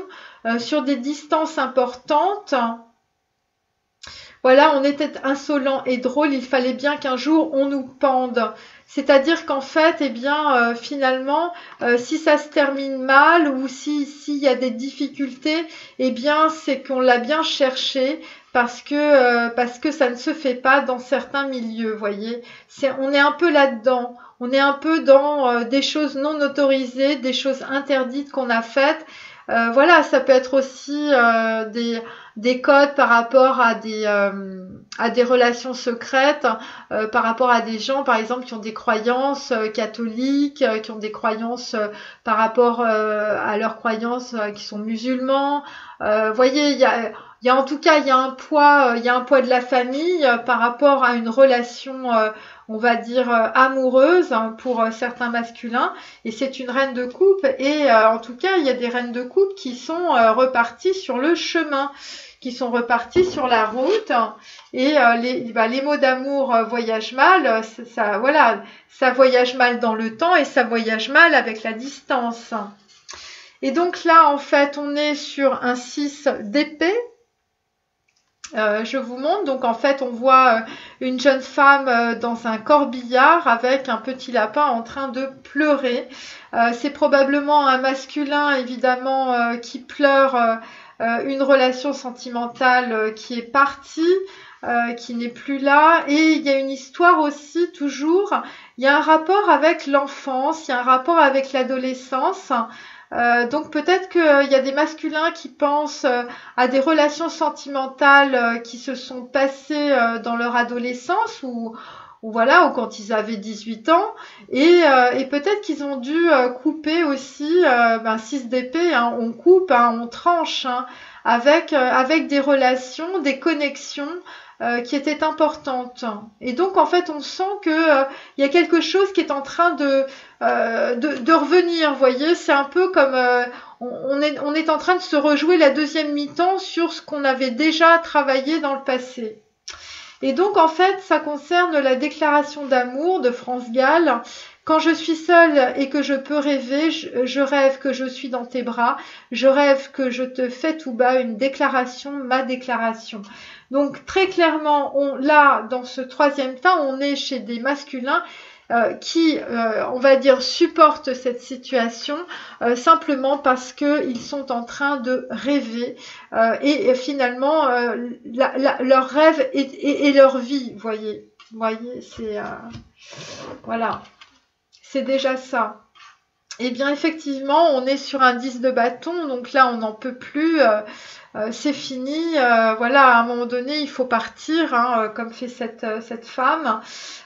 sur des distances importantes. Voilà, on était insolent et drôle, il fallait bien qu'un jour on nous pende. C'est-à-dire qu'en fait, eh bien, finalement, si ça se termine mal ou s'il y a des difficultés, eh bien, c'est qu'on l'a bien cherché parce que ça ne se fait pas dans certains milieux, voyez. On est un peu là-dedans. On est un peu dans des choses non autorisées, des choses interdites qu'on a faites. Voilà, ça peut être aussi des codes par rapport à des relations secrètes, par rapport à des gens, par exemple, qui ont des croyances catholiques, qui ont des croyances par rapport à leurs croyances qui sont musulmans. Voyez, il y a en tout cas, il y a un poids de la famille par rapport à une relation, on va dire, amoureuse, hein, pour certains masculins. Et c'est une reine de coupe. Et en tout cas, il y a des reines de coupe qui sont reparties sur le chemin, qui sont reparties sur la route. Et les mots d'amour voyagent mal. Voilà, ça voyage mal dans le temps et ça voyage mal avec la distance. Et donc là, en fait, on est sur un 6 d'épée. Je vous montre, donc en fait on voit une jeune femme dans un corbillard avec un petit lapin en train de pleurer. C'est probablement un masculin évidemment qui pleure une relation sentimentale qui est partie, qui n'est plus là. Et il y a une histoire aussi toujours, il y a un rapport avec l'enfance, il y a un rapport avec l'adolescence. Donc peut-être qu'il y a des masculins qui pensent à des relations sentimentales qui se sont passées dans leur adolescence ou ou voilà, ou quand ils avaient 18 ans, et peut-être qu'ils ont dû couper aussi, 6 d'épée, hein, on coupe, hein, on tranche, hein, avec des relations, des connexions qui étaient importantes. Et donc en fait on sent que il y a quelque chose qui est en train de revenir, vous voyez, c'est un peu comme on est en train de se rejouer la deuxième mi-temps sur ce qu'on avait déjà travaillé dans le passé. Et donc en fait ça concerne la déclaration d'amour de France Gall. Quand je suis seule et que je peux rêver, je rêve que je suis dans tes bras, je rêve que je te fais tout bas une déclaration, ma déclaration. Donc très clairement, là, dans ce troisième temps, on est chez des masculins qui, on va dire, supportent cette situation simplement parce qu'ils sont en train de rêver et finalement, leur rêve est leur vie, vous voyez, c'est... voilà. C'est déjà ça. Eh bien, effectivement, on est sur un 10 de bâton, donc là, on n'en peut plus. C'est fini. Voilà, à un moment donné, il faut partir, hein, comme fait cette femme.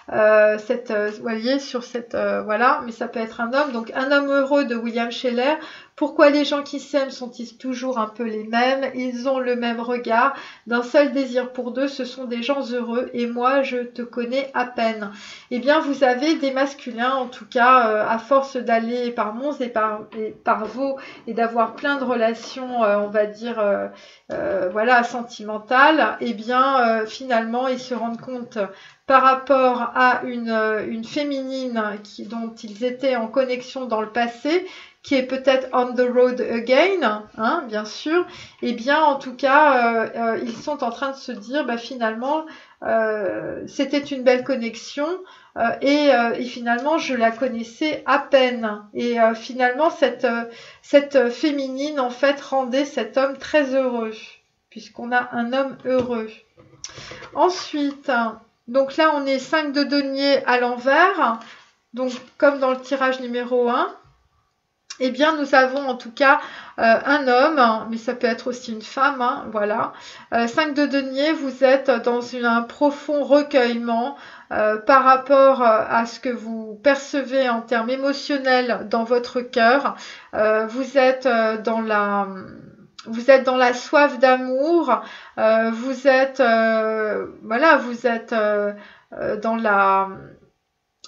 Vous voyez, sur cette... voilà, mais ça peut être un homme. Donc, un homme heureux de William Scheller. Pourquoi les gens qui s'aiment sont-ils toujours un peu les mêmes? Ils ont le même regard, d'un seul désir pour deux, ce sont des gens heureux, et moi je te connais à peine. Eh bien vous avez des masculins, en tout cas, à force d'aller par Mons et par Vaux, et d'avoir plein de relations, on va dire, voilà, sentimentales, eh bien finalement ils se rendent compte par rapport à une féminine dont ils étaient en connexion dans le passé, qui est peut-être on the road again, hein, bien sûr, eh bien, en tout cas, ils sont en train de se dire, finalement, c'était une belle connexion et finalement, je la connaissais à peine. Et finalement, cette féminine, en fait, rendait cet homme très heureux, puisqu'on a un homme heureux. Ensuite, donc là, on est 5 de denier à l'envers, donc comme dans le tirage numéro 1. Eh bien, nous avons en tout cas un homme, hein, mais ça peut être aussi une femme, hein, voilà. 5 de denier, vous êtes dans un profond recueillement par rapport à ce que vous percevez en termes émotionnels dans votre cœur. Vous êtes dans la soif d'amour. Vous êtes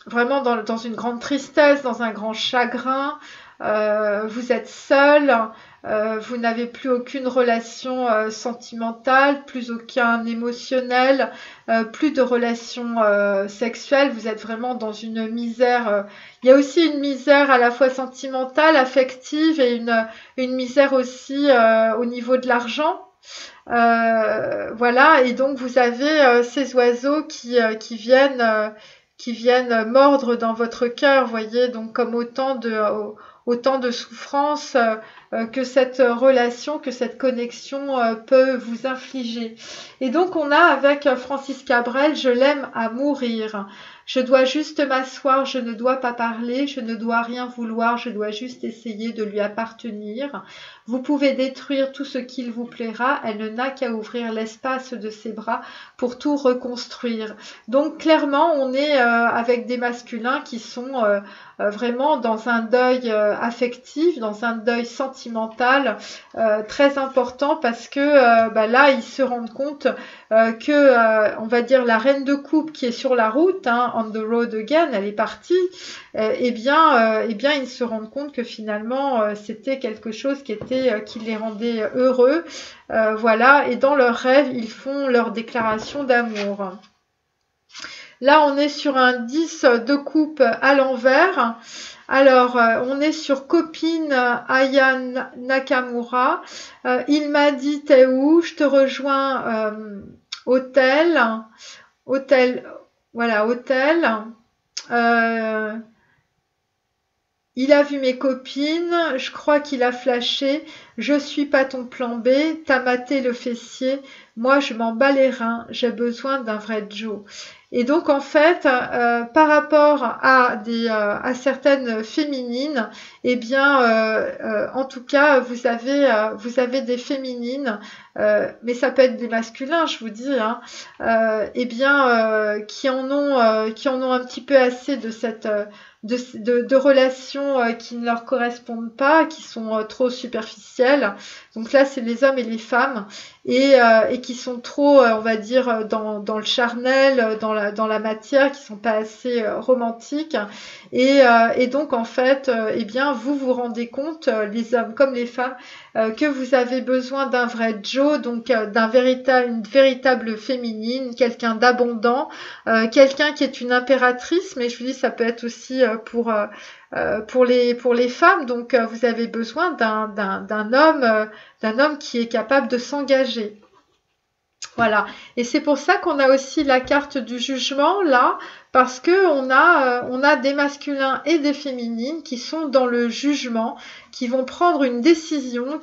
vraiment dans une grande tristesse, dans un grand chagrin. Vous êtes seul, vous n'avez plus aucune relation sentimentale, plus aucun émotionnel, plus de relation sexuelle, vous êtes vraiment dans une misère. Il y a aussi une misère à la fois sentimentale, affective et une misère aussi au niveau de l'argent. Voilà, et donc vous avez ces oiseaux qui viennent mordre dans votre cœur, voyez, donc comme autant de souffrances que cette relation, que cette connexion peut vous infliger. Et donc on a avec Francis Cabrel, je l'aime à mourir. Je dois juste m'asseoir, je ne dois pas parler, je ne dois rien vouloir, je dois juste essayer de lui appartenir. Vous pouvez détruire tout ce qu'il vous plaira, elle ne n'a qu'à ouvrir l'espace de ses bras pour tout reconstruire. Donc clairement, on est avec des masculins qui sont vraiment dans un deuil affectif, dans un deuil sentimental très important parce que là, ils se rendent compte que, on va dire, la reine de coupe qui est sur la route, hein, on the road again, elle est partie, eh bien, ils se rendent compte que finalement, c'était quelque chose qui les rendait heureux. Voilà, et dans leurs rêves, ils font leur déclaration d'amour. Là, on est sur un 10 de coupe à l'envers. Alors, on est sur copine Aya Nakamura. Il m'a dit, t'es où? Je te rejoins hôtel. Voilà, hôtel. Il a vu mes copines, je crois qu'il a flashé. Je suis pas ton plan B, t'as maté le fessier. moi je m'en bats les reins, j'ai besoin d'un vrai Joe. Et donc en fait, par rapport à certaines féminines, eh bien, en tout cas, vous avez des féminines, mais ça peut être des masculins, je vous dis, hein, eh bien, qui en ont un petit peu assez de cette de relations qui ne leur correspondent pas, qui sont trop superficielles. Donc là, c'est les hommes et les femmes et qui sont trop, on va dire, dans le charnel, dans la matière, qui sont pas assez romantiques. Et donc en fait, eh bien, vous vous rendez compte, les hommes comme les femmes, que vous avez besoin d'un vrai Joe, donc une véritable féminine, quelqu'un d'abondant, quelqu'un qui est une impératrice, mais je vous dis ça peut être aussi pour les femmes. Donc vous avez besoin d'un homme qui est capable de s'engager. Voilà. Et c'est pour ça qu'on a aussi la carte du jugement là, parce que on a des masculins et des féminines qui sont dans le jugement, qui vont prendre une décision,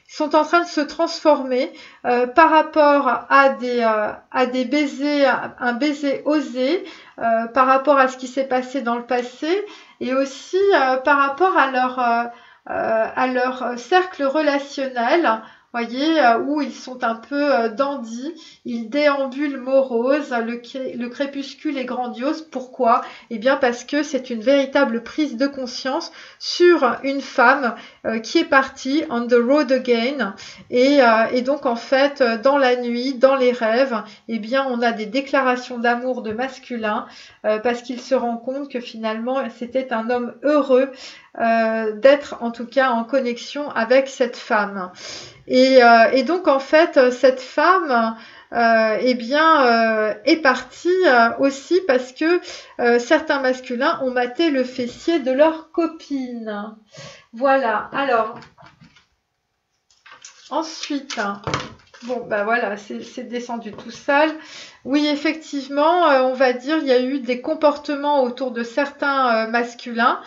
sont en train de se transformer par rapport à des baisers, un baiser osé, par rapport à ce qui s'est passé dans le passé, et aussi par rapport à leur cercle relationnel. Voyez, où ils sont un peu dandys, ils déambulent moroses, le crépuscule est grandiose. Pourquoi? Eh bien parce que c'est une véritable prise de conscience sur une femme qui est partie on the road again, et donc en fait dans la nuit, dans les rêves, eh bien on a des déclarations d'amour de masculin parce qu'il se rend compte que finalement c'était un homme heureux d'être en tout cas en connexion avec cette femme. Et donc en fait cette femme eh bien est partie aussi parce que certains masculins ont maté le fessier de leur copine. Voilà. Alors ensuite, bon bah voilà, c'est descendu tout seul. Oui, effectivement, on va dire il y a eu des comportements autour de certains masculins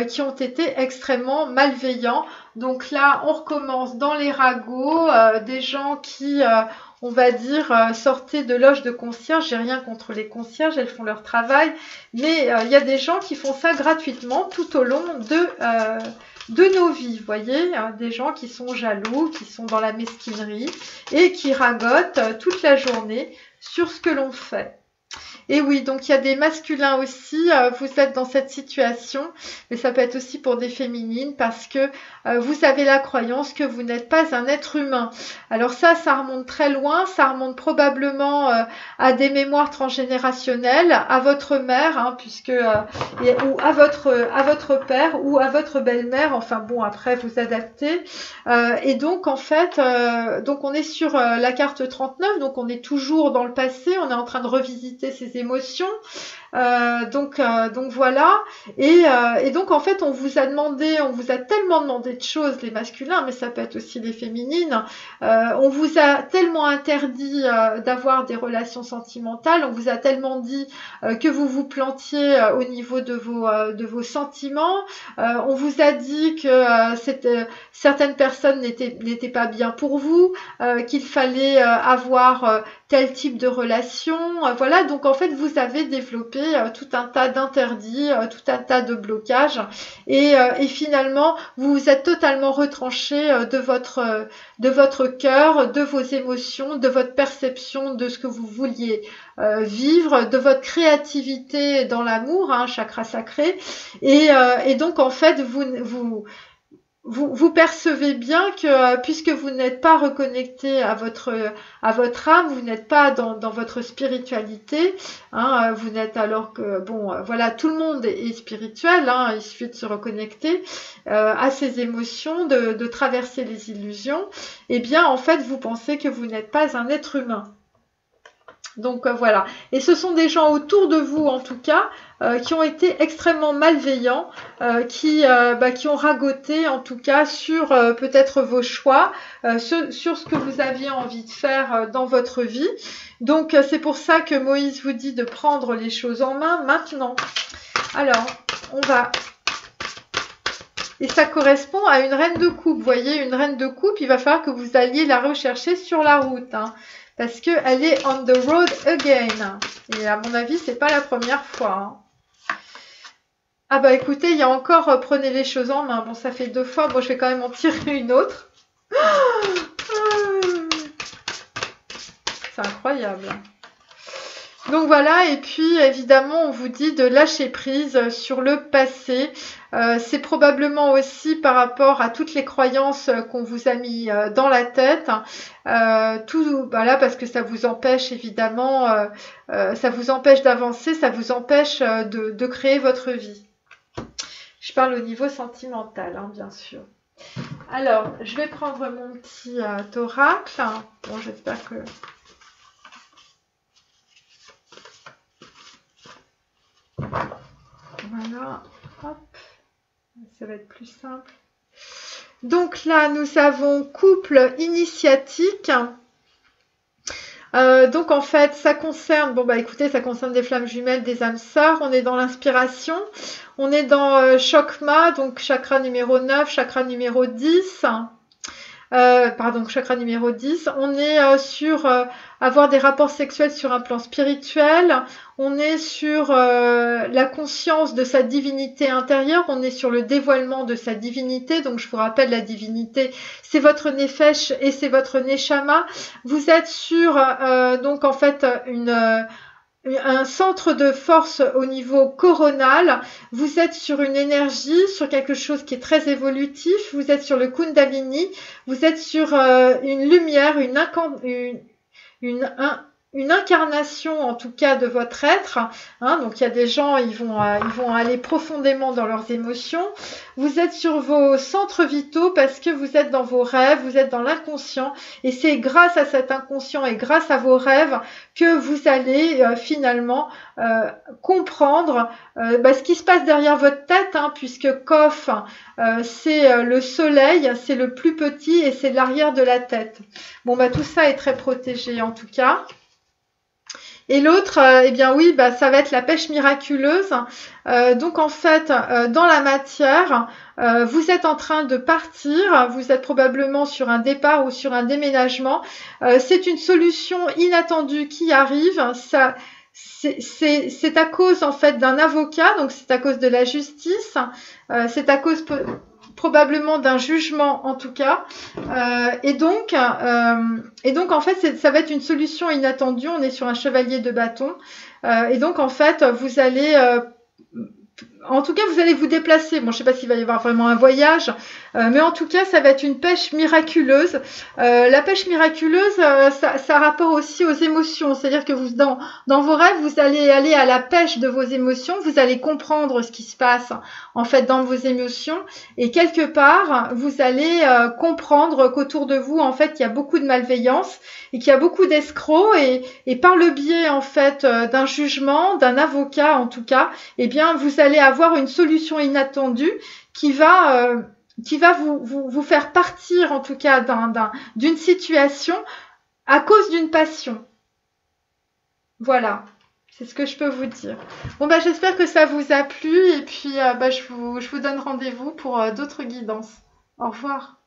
qui ont été extrêmement malveillants. Donc là, on recommence dans les ragots, des gens qui, on va dire, sortaient de loges de concierge. J'ai rien contre les concierges, elles font leur travail, mais il y a des gens qui font ça gratuitement tout au long de nos vies, vous voyez, hein, des gens qui sont jaloux, qui sont dans la mesquinerie et qui ragotent toute la journée sur ce que l'on fait. Et oui, donc il y a des masculins aussi, vous êtes dans cette situation, mais ça peut être aussi pour des féminines parce que vous avez la croyance que vous n'êtes pas un être humain. Alors ça remonte très loin, ça remonte probablement à des mémoires transgénérationnelles, à votre mère, hein, ou à votre père ou à votre belle-mère. Enfin bon, après vous adaptez. Et donc en fait, donc on est sur la carte 39, donc on est toujours dans le passé, on est en train de revisiter ses émotions. Donc voilà. Et donc en fait on vous a tellement demandé de choses, les masculins, mais ça peut être aussi les féminines. On vous a tellement interdit d'avoir des relations sentimentales, on vous a tellement dit que vous vous plantiez au niveau de vos sentiments. On vous a dit que certaines personnes n'étaient pas bien pour vous, qu'il fallait avoir tel type de relation. Voilà, donc en fait vous avez développé tout un tas d'interdits, tout un tas de blocages, et finalement vous vous êtes totalement retranché de votre cœur, de vos émotions, de votre perception de ce que vous vouliez vivre, de votre créativité dans l'amour, hein, chakra sacré, et donc en fait vous percevez bien que puisque vous n'êtes pas reconnecté à votre âme, vous n'êtes pas dans votre spiritualité, hein, vous n'êtes, alors que bon, voilà, tout le monde est spirituel, hein, il suffit de se reconnecter à ses émotions, de traverser les illusions. Et bien en fait vous pensez que vous n'êtes pas un être humain. Donc voilà. Et ce sont des gens autour de vous, en tout cas, qui ont été extrêmement malveillants, qui ont ragoté, en tout cas, sur peut-être vos choix, sur ce que vous aviez envie de faire dans votre vie. Donc c'est pour ça que Moïse vous dit de prendre les choses en main maintenant. Alors, on va et ça correspond à une reine de coupe. Vous voyez, une reine de coupe, il va falloir que vous alliez la rechercher sur la route, hein, parce qu'elle est on the road again. Et à mon avis, c'est pas la première fois. Hein. Ah bah écoutez, il y a encore prenez les choses en main. Bon, ça fait 2 fois. Bon, je vais quand même en tirer une autre. C'est incroyable. Donc voilà, et puis évidemment, on vous dit de lâcher prise sur le passé. C'est probablement aussi par rapport à toutes les croyances qu'on vous a mis dans la tête. Tout, voilà, parce que ça vous empêche évidemment, ça vous empêche d'avancer, ça vous empêche de créer votre vie. Je parle au niveau sentimental, hein, bien sûr. Alors, je vais prendre mon petit oracle. Bon, j'espère que... Voilà, hop, ça va être plus simple. Donc là, nous avons couple initiatique. Donc en fait, ça concerne, bon bah écoutez, ça concerne des flammes jumelles, des âmes sœurs. On est dans l'inspiration. On est dans Chokma, donc chakra numéro 9, chakra numéro 10. Pardon, chakra numéro 10. On est sur avoir des rapports sexuels sur un plan spirituel. On est sur la conscience de sa divinité intérieure. On est sur le dévoilement de sa divinité. Donc, je vous rappelle, la divinité, c'est votre Nefesh et c'est votre Neshama. Vous êtes sur, donc, en fait, un centre de force au niveau coronal, vous êtes sur une énergie, sur quelque chose qui est très évolutif, vous êtes sur le Kundalini, vous êtes sur une lumière, une incarnation en tout cas de votre être, hein, donc il y a des gens, ils vont aller profondément dans leurs émotions. Vous êtes sur vos centres vitaux parce que vous êtes dans vos rêves, vous êtes dans l'inconscient et c'est grâce à cet inconscient et grâce à vos rêves que vous allez finalement comprendre ce qui se passe derrière votre tête, hein, puisque Kof, c'est le soleil, c'est le plus petit et c'est l'arrière de la tête. Bon, bah tout ça est très protégé en tout cas. Et l'autre, eh bien oui, ça va être la pêche miraculeuse. Donc en fait, dans la matière, vous êtes en train de partir, vous êtes probablement sur un départ ou sur un déménagement. C'est une solution inattendue qui arrive. Ça, c'est à cause en fait d'un avocat, donc c'est à cause de la justice, c'est à cause probablement d'un jugement en tout cas, et donc en fait ça va être une solution inattendue. On est sur un chevalier de bâton, et donc en fait vous allez en tout cas, vous allez vous déplacer. Bon, je sais pas s'il va y avoir vraiment un voyage, mais en tout cas, ça va être une pêche miraculeuse. La pêche miraculeuse, ça a rapport aussi aux émotions. C'est-à-dire que vous, dans vos rêves, vous allez aller à la pêche de vos émotions. Vous allez comprendre ce qui se passe en fait dans vos émotions, et quelque part, vous allez comprendre qu'autour de vous, en fait, il y a beaucoup de malveillance et qu'il y a beaucoup d'escrocs, et par le biais en fait d'un jugement, d'un avocat en tout cas, eh bien, vous allez avoir une solution inattendue qui va vous faire partir en tout cas d'une situation à cause d'une passion. Voilà, c'est ce que je peux vous dire. Bon, j'espère que ça vous a plu, et puis je vous donne rendez-vous pour d'autres guidances. Au revoir.